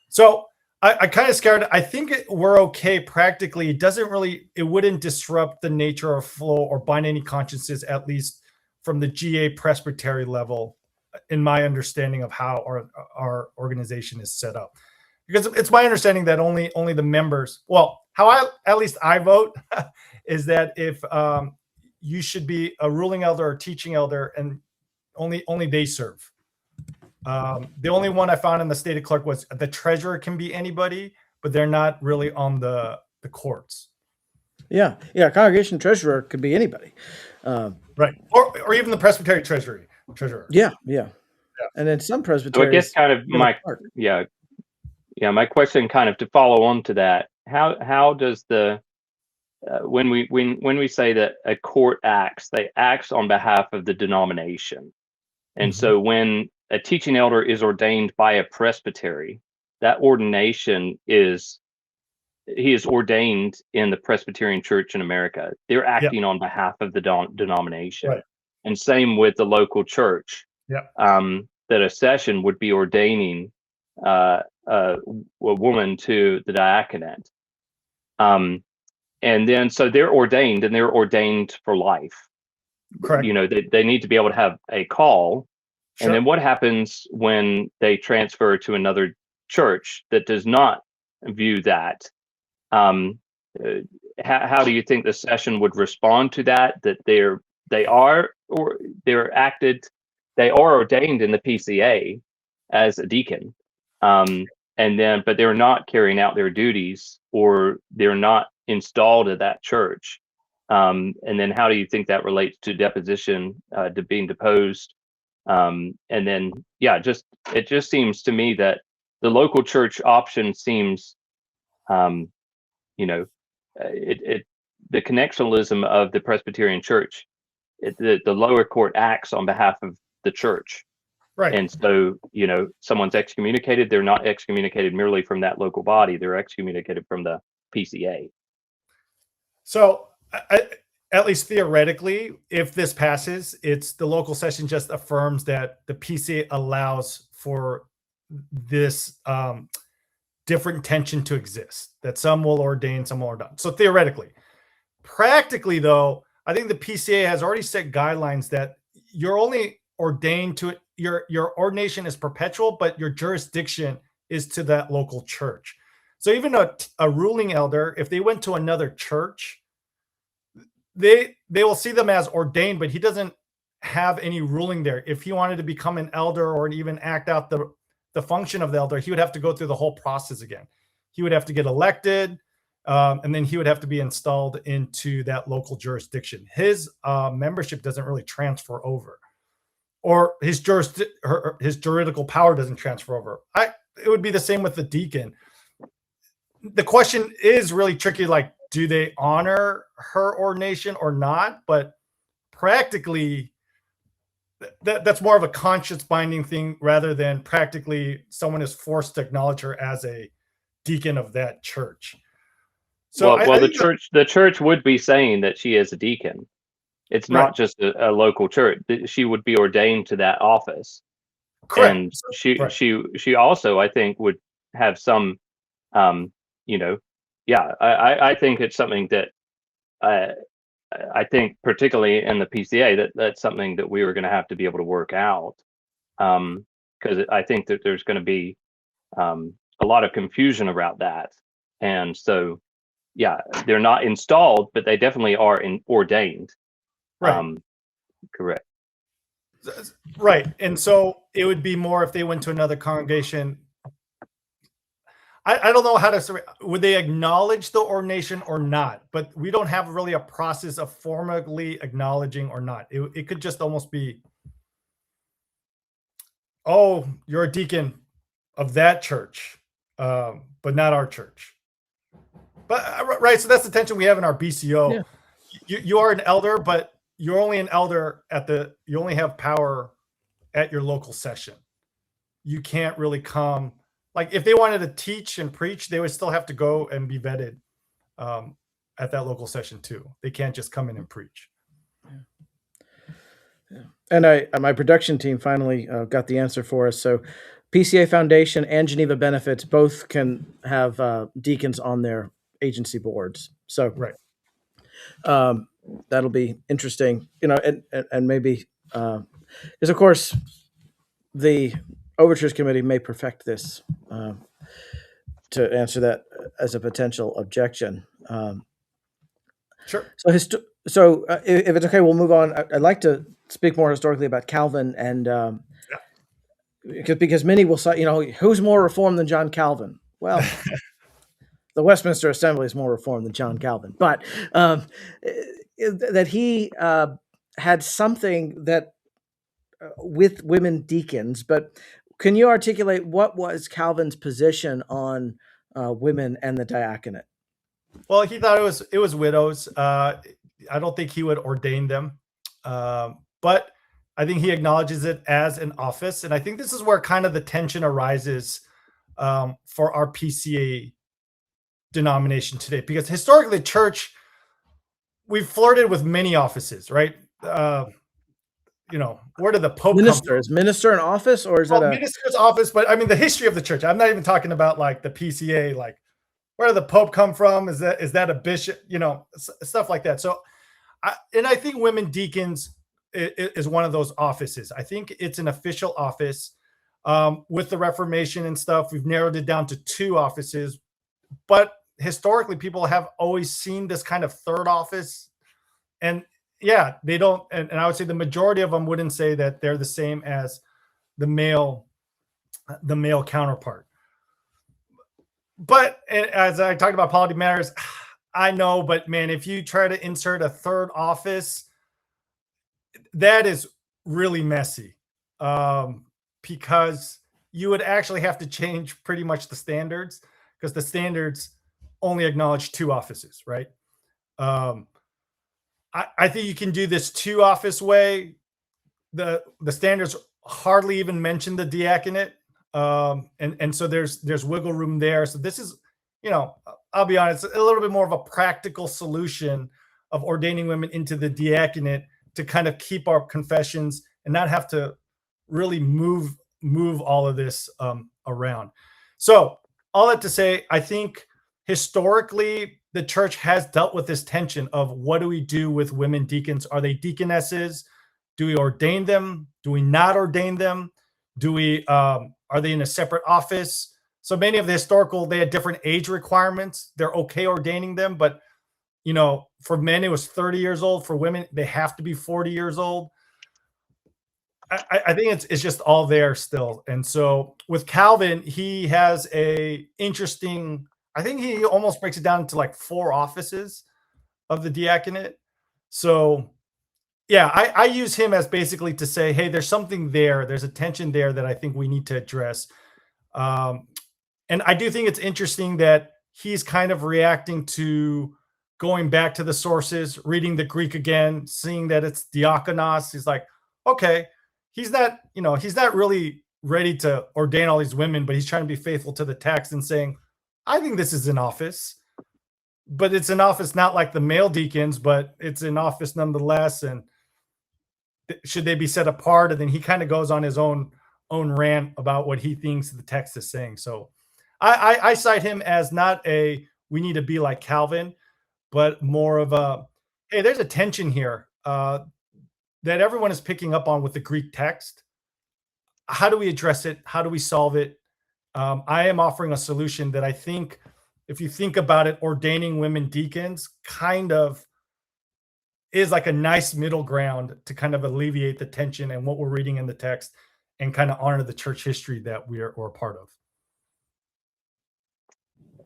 So I kind of scared. I think we're okay practically. It wouldn't disrupt the nature or flow or bind any consciences, at least from the GA presbytery level, in my understanding of how our organization is set up. Because it's my understanding that only the members, at least I vote, is that if you should be a ruling elder or teaching elder, and only they serve. The only one I found in the stated clerk was the treasurer can be anybody, but they're not really on the courts. Yeah. Congregation treasurer could be anybody. Right. Or even the presbytery treasurer. Yeah. And then some presbyteries. So I guess kind of my question, kind of to follow on to that, how does the when we say that a court they acts on behalf of the denomination, and so when a teaching elder is ordained by a presbytery, that ordination he is ordained in the Presbyterian Church in America. They're acting on behalf of the denomination, right. And same with the local church. That a session would be ordaining a woman to the diaconate. And then so they're ordained, and they're ordained for life. Correct. They need to be able to have a call. Sure. And then what happens when they transfer to another church that does not view that? How do you think the session would respond to that? That they are ordained in the PCA as a deacon, but they're not carrying out their duties, or they're not installed at that church. And then how do you think that relates to deposition, to being deposed? And then, it just seems to me that the local church option seems, the connectionalism of the Presbyterian Church, the lower court acts on behalf of the church. Right. And so, someone's excommunicated, they're not excommunicated merely from that local body, they're excommunicated from the PCA. So at least theoretically, if this passes, it's the local session just affirms that the PCA allows for this different tension to exist, that some will ordain, some will ordain. So theoretically. Practically, though, I think the PCA has already set guidelines that you're only ordained to it your ordination is perpetual, but your jurisdiction is to that local church. So even a ruling elder, if they went to another church, they will see them as ordained, but he doesn't have any ruling there. If he wanted to become an elder or even act out the function of the elder, he would have to go through the whole process again. He would have to get elected, and then he would have to be installed into that local jurisdiction. His membership doesn't really transfer over, or his juridical power doesn't transfer over. It would be the same with the deacon. The question is really tricky, like, do they honor her ordination or not? But practically, that's more of a conscience binding thing rather than practically someone is forced to acknowledge her as a deacon of that church. So the church would be saying that she is a deacon. It's not just a local church. She would be ordained to that office. Correct. And she also, I think, would have some, I think it's something that I think particularly in the PCA that's something that we were going to have to be able to work out, because I think that there's going to be a lot of confusion around that. And so, yeah, they're not installed, but they definitely are ordained. Right. Correct. Right. And so it would be more if they went to another congregation. I don't know how to say, would they acknowledge the ordination or not? But we don't have really a process of formally acknowledging or not. It could just almost be, oh, you're a deacon of that church, but not our church. But right, so that's the tension we have in our BCO. Yeah. You are an elder, but you're only an elder you only have power at your local session. You can't really come. Like if they wanted to teach and preach, they would still have to go and be vetted at that local session too. They can't just come in and preach. Yeah. And my production team finally got the answer for us. So PCA Foundation and Geneva Benefits both can have deacons on their agency boards. So that'll be interesting, and maybe because of course the Overtures Committee may perfect this to answer that as a potential objection. Sure. So if it's okay, we'll move on. I'd like to speak more historically about Calvin, and because many will say, who's more reformed than John Calvin? Well, the Westminster Assembly is more reformed than John Calvin, but that he had something that with women deacons. But can you articulate what was Calvin's position on women and the diaconate? Well, he thought it was widows. I don't think he would ordain them, but I think he acknowledges it as an office, and I think this is where kind of the tension arises for our PCA denomination today, because historically, the church, we've flirted with many offices, right? Where did the Pope minister is minister an office, or is that a minister's office? But I mean, the history of the church. I'm not even talking about like the PCA, like where did the Pope come from? Is that a bishop? Stuff like that. So, I think women deacons is one of those offices. I think it's an official office. With the Reformation and stuff, we've narrowed it down to 2 offices, but historically, people have always seen this kind of third office, and they don't. And I would say the majority of them wouldn't say that they're the same as the male counterpart. But as I talked about polity matters, I know, but man, if you try to insert a third office, that is really messy, because you would actually have to change pretty much the standards, because the standards only acknowledge 2 offices, right? I think you can do this 2 office way. The standards hardly even mention the diaconate, and so there's wiggle room there. So this is, I'll be honest, a little bit more of a practical solution of ordaining women into the diaconate to kind of keep our confessions and not have to really move all of this around. So all that to say, I think historically the church has dealt with this tension of what do we do with women deacons? Are they deaconesses? Do we ordain them? Do we not ordain them? Do we are they in a separate office? So many of the historical, they had different age requirements. They're okay ordaining them, but for men it was 30 years old. For women, they have to be 40 years old. I think it's just all there still. And so with Calvin, he has a interesting, I think he almost breaks it down into like 4 offices of the diaconate. So yeah, I use him as basically to say, hey, there's something there. There's a tension there that I think we need to address. And I do think it's interesting that he's kind of reacting to going back to the sources, reading the Greek again, seeing that it's diakonos. He's like, okay, he's not really ready to ordain all these women, but he's trying to be faithful to the text and saying, I think this is an office, but it's an office not like the male deacons, but it's an office nonetheless. And should they be set apart? And then he kind of goes on his own rant about what he thinks the text is saying. So I cite him as not a we need to be like Calvin, but more of a, hey, there's a tension here that everyone is picking up on with the Greek text. How do we address it? How do we solve it? I am offering a solution that I think, if you think about it, ordaining women deacons kind of is like a nice middle ground to kind of alleviate the tension and what we're reading in the text and kind of honor the church history that we're a part of.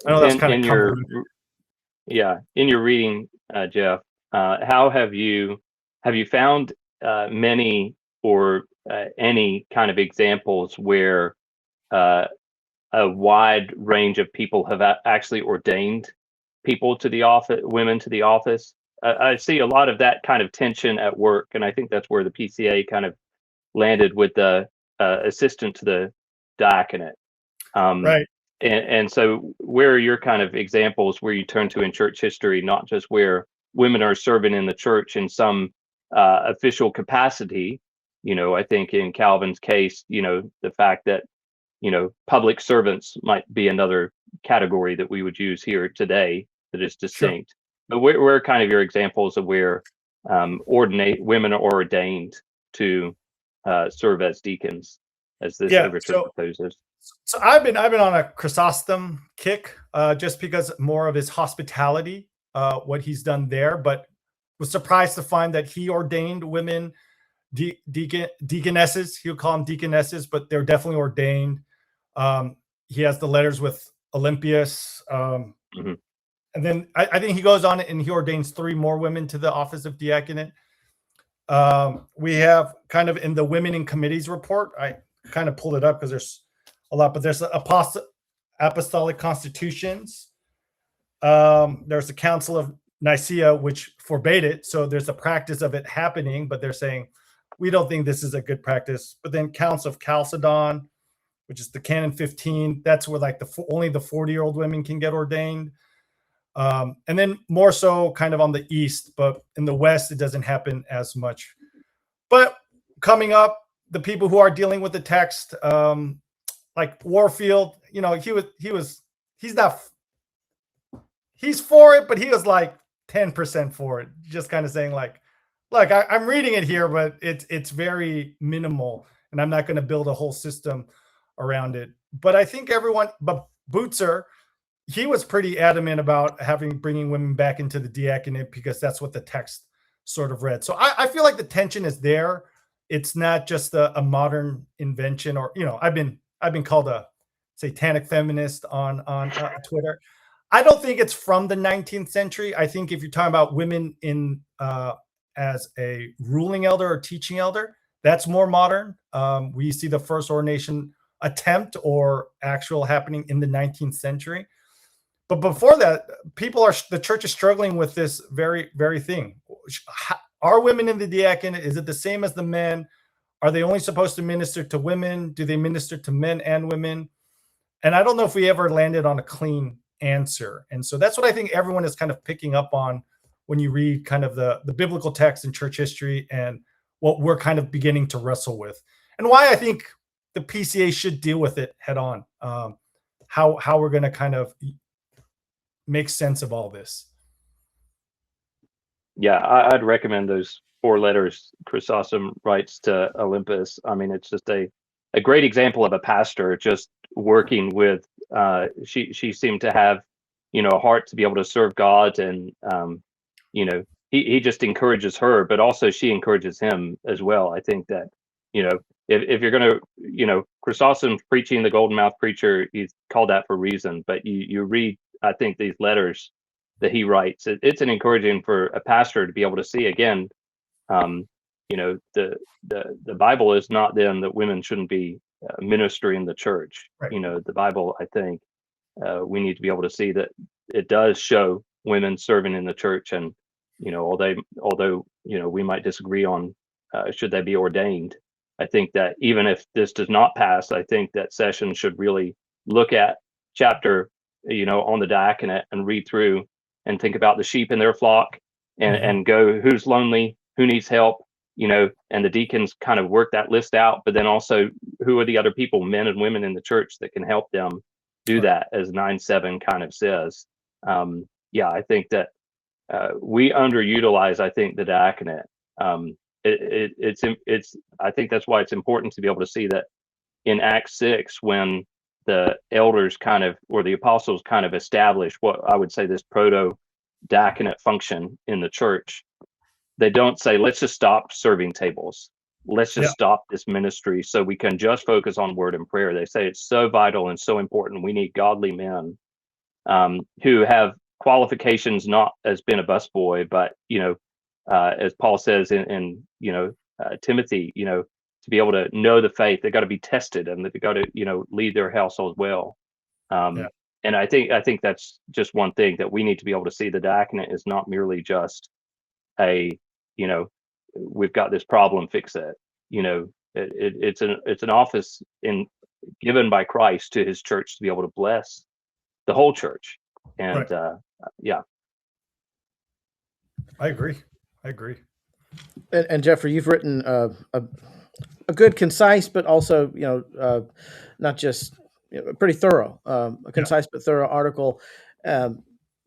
I know that's kind of convoluted. In your reading, Jeff, how have you found many or any kind of examples where a wide range of people have actually ordained people to the office, women to the office? I see a lot of that kind of tension at work, and I think that's where the PCA kind of landed with the assistant to the diaconate. Right. And so where are your kind of examples where you turn to in church history, not just where women are serving in the church in some official capacity? I think in Calvin's case, the fact that, public servants might be another category that we would use here today that is distinct. Sure. But where are kind of your examples of where women are ordained to serve as deacons, as this overture proposes? So I've been on a Chrysostom kick, just because more of his hospitality, what he's done there, but was surprised to find that he ordained women deaconesses. He would call them deaconesses, but they're definitely ordained. He has the letters with Olympias. And then I think he goes on and he ordains 3 more women to the office of diaconate. We have kind of in the Women in Committees report, I kind of pulled it up because there's a lot, but there's apostolic constitutions. There's the Council of Nicaea, which forbade it. So there's a practice of it happening, but they're saying, we don't think this is a good practice. But then Council of Chalcedon, which is the Canon 15, that's where like only the 40-year-old women can get ordained. And then more so kind of on the East, but in the West, it doesn't happen as much. But coming up, the people who are dealing with the text, like Warfield, he's for it, but he was like 10% for it. Just kind of saying like, look, I'm reading it here, but it's very minimal, and I'm not going to build a whole system around it. But I think but Bootser, he was pretty adamant about bringing women back into the diaconate because that's what the text sort of read. So I feel like the tension is there. It's not just a modern invention, or I've been called a satanic feminist on Twitter. I don't think it's from the 19th century. I think if you're talking about women in as a ruling elder or teaching elder, that's more modern. We see the first ordination attempt or actual happening in the 19th century. But before that, the church is struggling with this very, very thing. Are women in the diaconate? Is it the same as the men? Are they only supposed to minister to women? Do they minister to men and women? And I don't know if we ever landed on a clean answer. And so that's what I think everyone is kind of picking up on when you read kind of the biblical text and church history and what we're kind of beginning to wrestle with, and why I think the PCA should deal with it head on. How we're going to kind of make sense of all this. Yeah, I'd recommend those 4 letters Chrysostom writes to Olympus. I mean, it's just a great example of a pastor just working with. She seemed to have, a heart to be able to serve God, and he just encourages her, but also she encourages him as well. I think that if you're going to, Chrysostom's preaching the golden mouth preacher, he's called that for a reason. But you read, I think, these letters that he writes, it's an encouraging for a pastor to be able to see again. The Bible is not then that women shouldn't be ministering in the church. Right. The Bible, I think, we need to be able to see that it does show women serving in the church, and although we might disagree on should they be ordained. I think that even if this does not pass, I think that session should really look at chapter, on the diaconate and read through and think about the sheep in their flock, and go, who's lonely, who needs help, and the deacons kind of work that list out, but then also who are the other people, men and women in the church, that can help them do that, as 9:7 kind of says. I think that we underutilize, I think, the diaconate. It's I think that's why it's important to be able to see that in Acts 6, when the elders kind of, or the apostles kind of establish what I would say this proto diaconate function in the church, they don't say, let's just stop serving tables. Let's just stop this ministry so we can just focus on word and prayer. They say it's so vital and so important. We need godly men who have qualifications, not as being a busboy, but, as Paul says in Timothy, to be able to know the faith, they got to be tested, and they got to, lead their household well. And I think that's just one thing that we need to be able to see. The diaconate is not merely just we've got this problem, fix it. It's an office given by Christ to his church to be able to bless the whole church. And I agree. And Jeffrey, you've written a good, concise, but also not just pretty thorough, a concise but thorough article,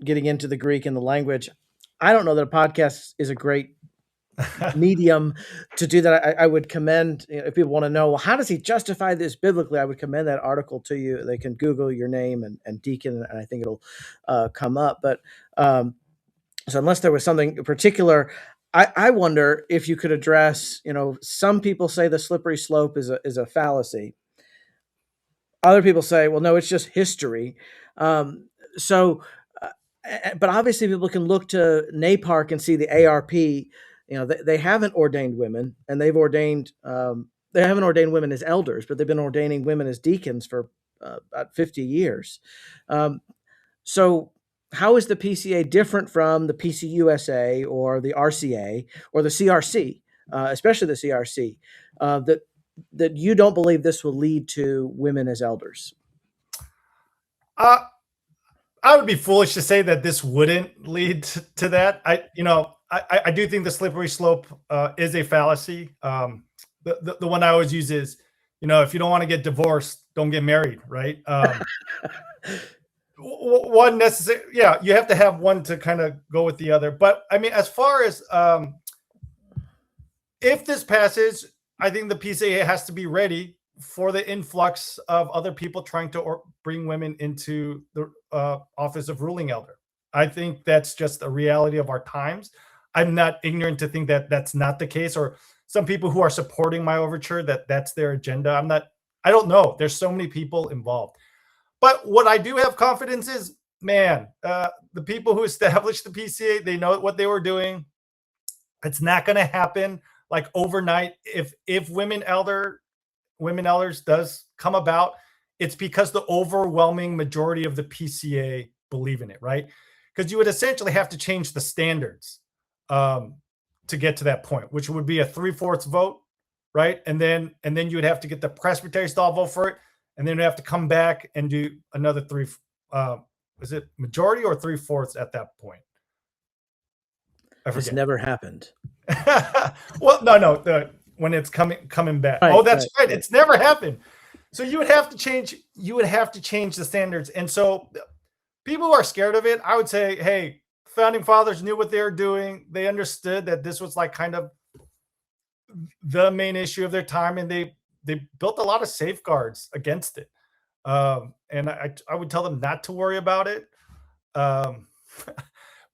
getting into the Greek and the language. I don't know that a podcast is a great medium to do that. I would commend, if people want to know, well, how does he justify this biblically? I would commend that article to you. They can Google your name and Deacon, and I think it'll come up. But so unless there was something particular, I wonder if you could address, some people say the slippery slope is a fallacy. Other people say, well, no, it's just history. But obviously people can look to NAPARC and see the ARP. They haven't ordained women, and they haven't ordained women as elders, but they've been ordaining women as deacons for about 50 years. So how is the PCA different from the PCUSA or the RCA or the CRC, especially the CRC, that you don't believe this will lead to women as elders? I would be foolish to say that this wouldn't lead to that. I do think the slippery slope is a fallacy. The one I always use is, if you don't want to get divorced, don't get married, right? One necessary, you have to have one to kind of go with the other. But I mean, as far as if this passes, I think the PCA has to be ready for the influx of other people trying to bring women into the office of ruling elder. I think that's just a reality of our times. I'm not ignorant to think that that's not the case, or some people who are supporting my overture, that's their agenda. I don't know. There's so many people involved. But what I do have confidence is, the people who established the PCA, they know what they were doing. It's not going to happen like overnight. If women elders does come about, it's because the overwhelming majority of the PCA believe in it, right? Because you would essentially have to change the standards to get to that point, which would be a 3/4 vote, right? And then you would have to get the presbyteries to all vote for it, and then you have to come back and do another three. Is it majority or 3/4 at that point? It's never happened. Well, no. When it's coming back. Right, that's right. It's never happened. So you would have to change the standards. And so people who are scared of it, I would say, hey, founding fathers knew what they were doing. They understood that this was like kind of the main issue of their time, and they built a lot of safeguards against it. And I would tell them not to worry about it. Um,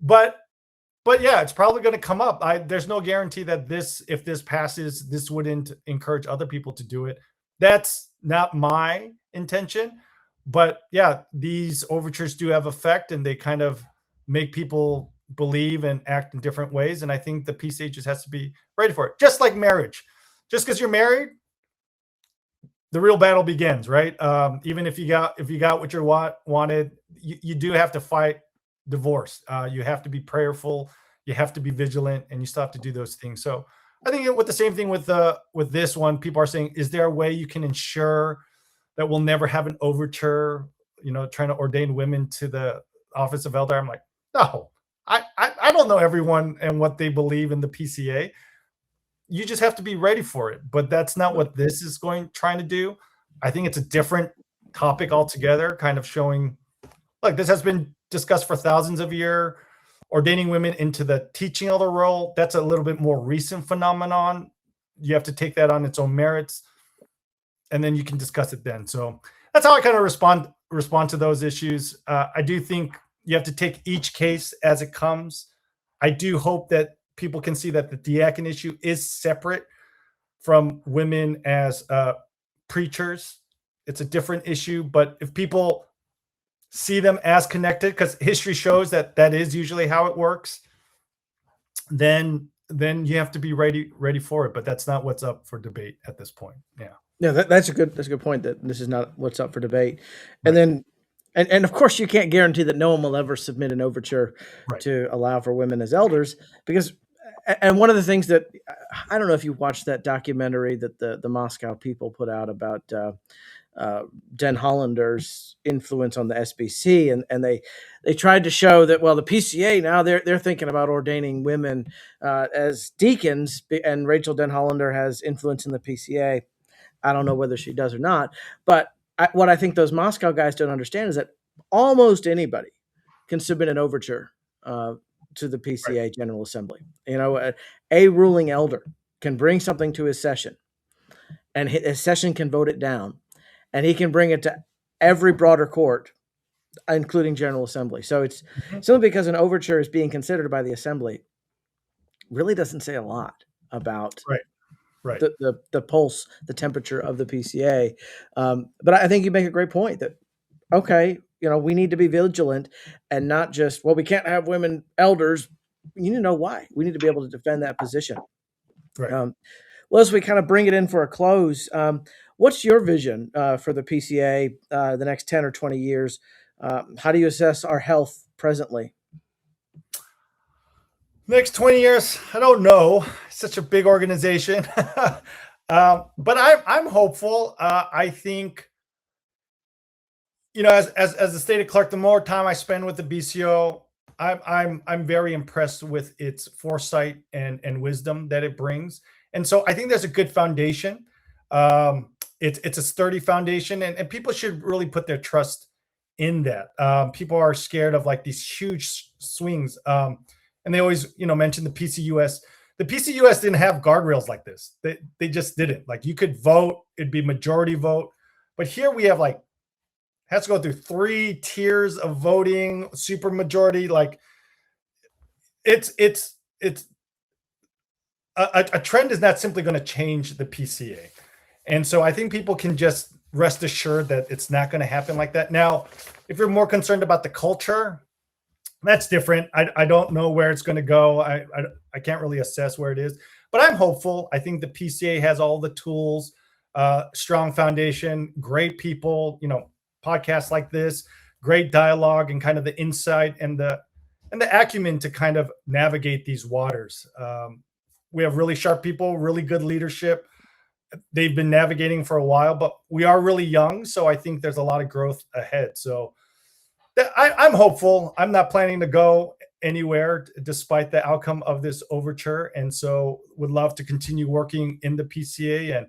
but yeah, it's probably going to come up. There's no guarantee that if this passes, this wouldn't encourage other people to do it. That's not my intention. But yeah, these overtures do have effect, and they kind of make people believe and act in different ways. And I think the PCA just has to be ready for it. Just like marriage. Just because you're married, the real battle begins, right? Even if you got what you wanted, you do have to fight divorce. You have to be prayerful, you have to be vigilant, and you still have to do those things. So I think with the same thing with this one, people are saying, is there a way you can ensure that we'll never have an overture, trying to ordain women to the office of elder? I'm like, no, I don't know everyone and what they believe in the PCA. You just have to be ready for it. But that's not what this is trying to do. I think it's a different topic altogether, kind of showing, like, this has been discussed for thousands of years. Ordaining women into the teaching elder role, that's a little bit more recent phenomenon. You have to take that on its own merits, and then you can discuss it then. So that's how I kind of respond to those issues. I do think you have to take each case as it comes. I do hope that people can see that the diacon issue is separate from women as preachers. It's a different issue, but if people see them as connected, because history shows that is usually how it works, then you have to be ready for it. But that's not what's up for debate at this point. Yeah, that's a good point, that this is not what's up for debate. And then and of course you can't guarantee that no one will ever submit an overture to allow for women as elders, because one of the things that, I don't know if you watched that documentary that the Moscow people put out about Den Hollander's influence on the SBC, and they tried to show that, well, the PCA now they're thinking about ordaining women as deacons, and Rachel Den Hollander has influence in the PCA. I don't know whether she does or not, but what I think those Moscow guys don't understand is that almost anybody can submit an overture to the PCA General Assembly. A ruling elder can bring something to his session, and his session can vote it down, and he can bring it to every broader court, including General Assembly. So it's simply because an overture is being considered by the Assembly really doesn't say a lot about the pulse, the temperature of the PCA. But I think you make a great point that, okay, we need to be vigilant and not just, well, we can't have women elders. You need to know why. We need to be able to defend that position. Right. Well, as we kind of bring it in for a close, what's your vision for the PCA the next 10 or 20 years? How do you assess our health presently? Next 20 years, I don't know. It's such a big organization. But I'm hopeful. I think, as the stated clerk, the more time I spend with the BCO, I'm very impressed with its foresight and wisdom that it brings. And so I think there's a good foundation. It's a sturdy foundation, and people should really put their trust in that. People are scared of like these huge swings. And they always, mention the PCUS. The PCUS didn't have guardrails like this. They just didn't. Like, you could vote, it'd be majority vote. But here we have has to go through 3 tiers of voting, super majority. Like, it's a trend is not simply going to change the PCA. And so I think people can just rest assured that it's not going to happen like that. Now, if you're more concerned about the culture, that's different. I don't know where it's going to go. I can't really assess where it is, but I'm hopeful. I think the PCA has all the tools, strong foundation, great people, podcasts like this, great dialogue, and kind of the insight and the acumen to kind of navigate these waters. We have really sharp people, really good leadership. They've been navigating for a while, but we are really young. So I think there's a lot of growth ahead. So I'm hopeful. I'm not planning to go anywhere despite the outcome of this overture. And so would love to continue working in the PCA,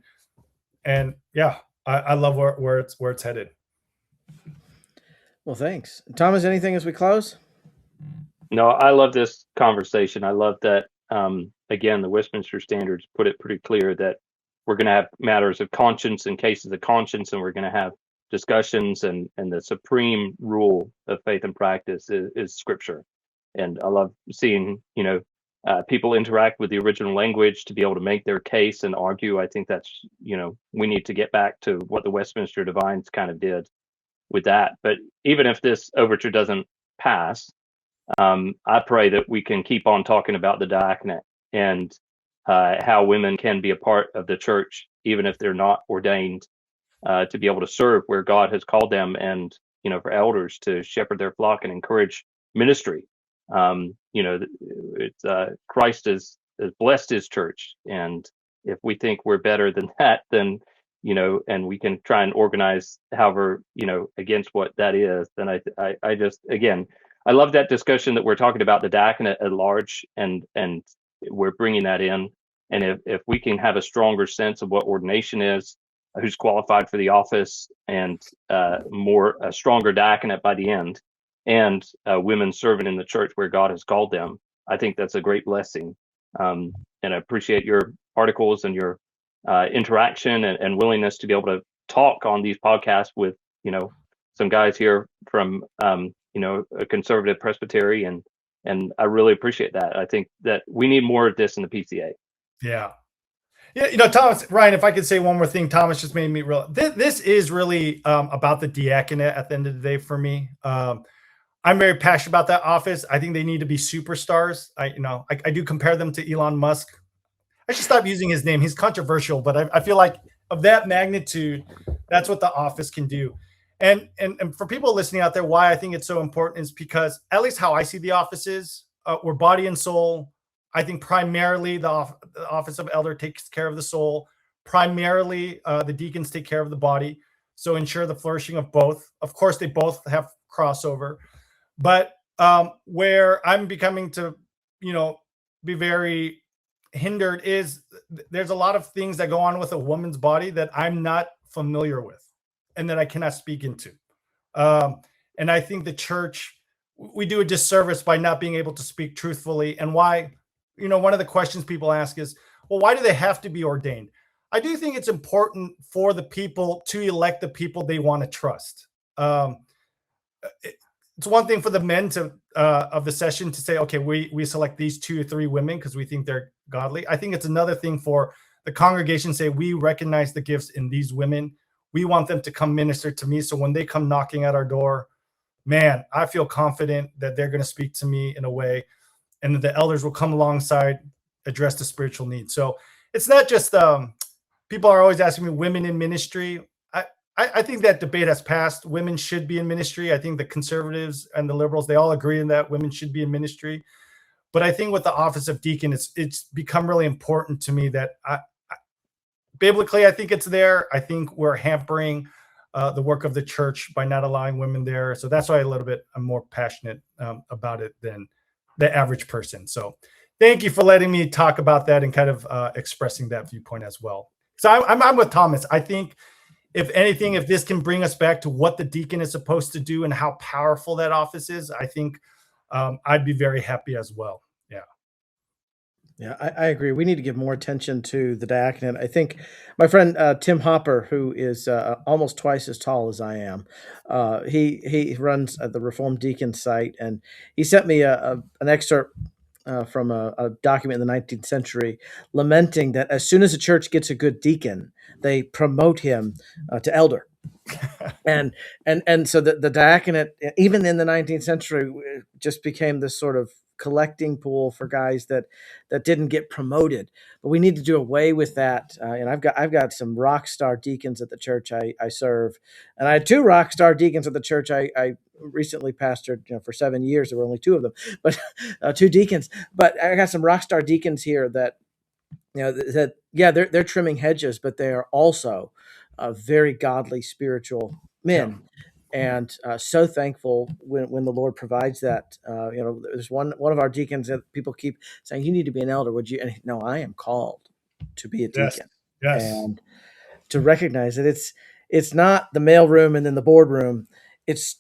and yeah, I love where it's headed. Well, thanks. Thomas, anything as we close? No, I love this conversation. I love that again, the Westminster Standards put it pretty clear that we're going to have matters of conscience and cases of conscience, and we're going to have discussions, and the supreme rule of faith and practice is Scripture. And I love seeing, people interact with the original language to be able to make their case and argue. I think that's, we need to get back to what the Westminster Divines kind of did with that. But even if this overture doesn't pass, I pray that we can keep on talking about the diaconate and how women can be a part of the church, even if they're not ordained, to be able to serve where God has called them, and for elders to shepherd their flock and encourage ministry. Christ has blessed his church, and if we think we're better than that, then and we can try and organize however against what that is, then I just, again, I love that discussion that we're talking about the diaconate at large, and we're bringing that in. And if we can have a stronger sense of what ordination is, who's qualified for the office, and a stronger diaconate by the end, and women serving in the church where God has called them, I think that's a great blessing. And I appreciate your articles and your interaction and willingness to be able to talk on these podcasts with some guys here from a conservative presbytery, and I really appreciate that. I think that we need more of this in the PCA. Yeah. Thomas, Ryan, if I could say one more thing, Thomas just made me realize this is really about the diaconate at the end of the day for me. I'm very passionate about that office. I think they need to be superstars. I do compare them to Elon Musk. I should stop using his name. He's controversial, but I feel like of that magnitude, that's what the office can do. And for people listening out there, why I think it's so important is because, at least how I see the office is, we're body and soul. I think primarily the office of elder takes care of the soul. Primarily, the deacons take care of the body. So ensure the flourishing of both. Of course, they both have crossover. But where I'm becoming to, be very hindered is there's a lot of things that go on with a woman's body that I'm not familiar with and that I cannot speak into. And I think the church, we do a disservice by not being able to speak truthfully. And why, one of the questions people ask is, well, why do they have to be ordained? I do think it's important for the people to elect the people they want to trust. It's one thing for the men of the session to say, okay, we select these 2 or 3 women because we think they're godly. I think it's another thing for the congregation to say, we recognize the gifts in these women. We want them to come minister to me. So when they come knocking at our door, man, I feel confident that they're going to speak to me in a way, and that the elders will come alongside, address the spiritual needs. So it's not just people are always asking me, women in ministry. I think that debate has passed. Women should be in ministry. I think the conservatives and the liberals, they all agree in that women should be in ministry. But I think with the office of deacon, it's become really important to me that biblically, I think it's there. I think we're hampering the work of the church by not allowing women there. So that's why I'm more passionate about it than the average person. So thank you for letting me talk about that and kind of expressing that viewpoint as well. So I'm with Thomas. I think, if anything, if this can bring us back to what the deacon is supposed to do and how powerful that office is, I think I'd be very happy as well. Yeah. Yeah, I agree. We need to give more attention to the diaconate. I think my friend Tim Hopper, who is almost twice as tall as I am, he runs the Reformed Deacon site, and he sent me an excerpt from a document in the 19th century lamenting that as soon as a church gets a good deacon, they promote him to elder. and so the diaconate, even in the 19th century, just became this sort of collecting pool for guys that didn't get promoted. But we need to do away with that. And I've got some rock star deacons at the church I serve, and I had 2 rock star deacons at the church I recently pastored. For 7 years. There were only 2 of them, but 2 deacons. But I got some rock star deacons here that they're trimming hedges, but they are also very godly, spiritual men. Yeah. And so thankful when the Lord provides that. There's one of our deacons that people keep saying, you need to be an elder. Would you? And no, I am called to be a deacon. Yes. And to recognize that it's not the mailroom and then the boardroom. It's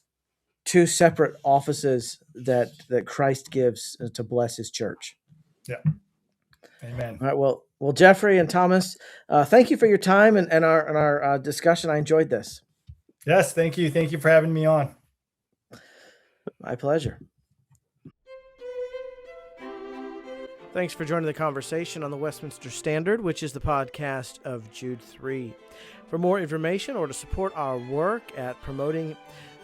2 separate offices that Christ gives to bless his church. Yeah. Amen. All right. Well, Jeffrey and Thomas, thank you for your time and our discussion. I enjoyed this. Yes, thank you. Thank you for having me on. My pleasure. Thanks for joining the conversation on the Westminster Standard, which is the podcast of Jude 3. For more information or to support our work at promoting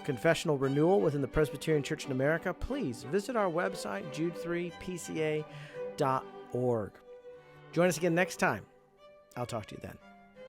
confessional renewal within the Presbyterian Church in America, please visit our website, jude3pca.org. Join us again next time. I'll talk to you then.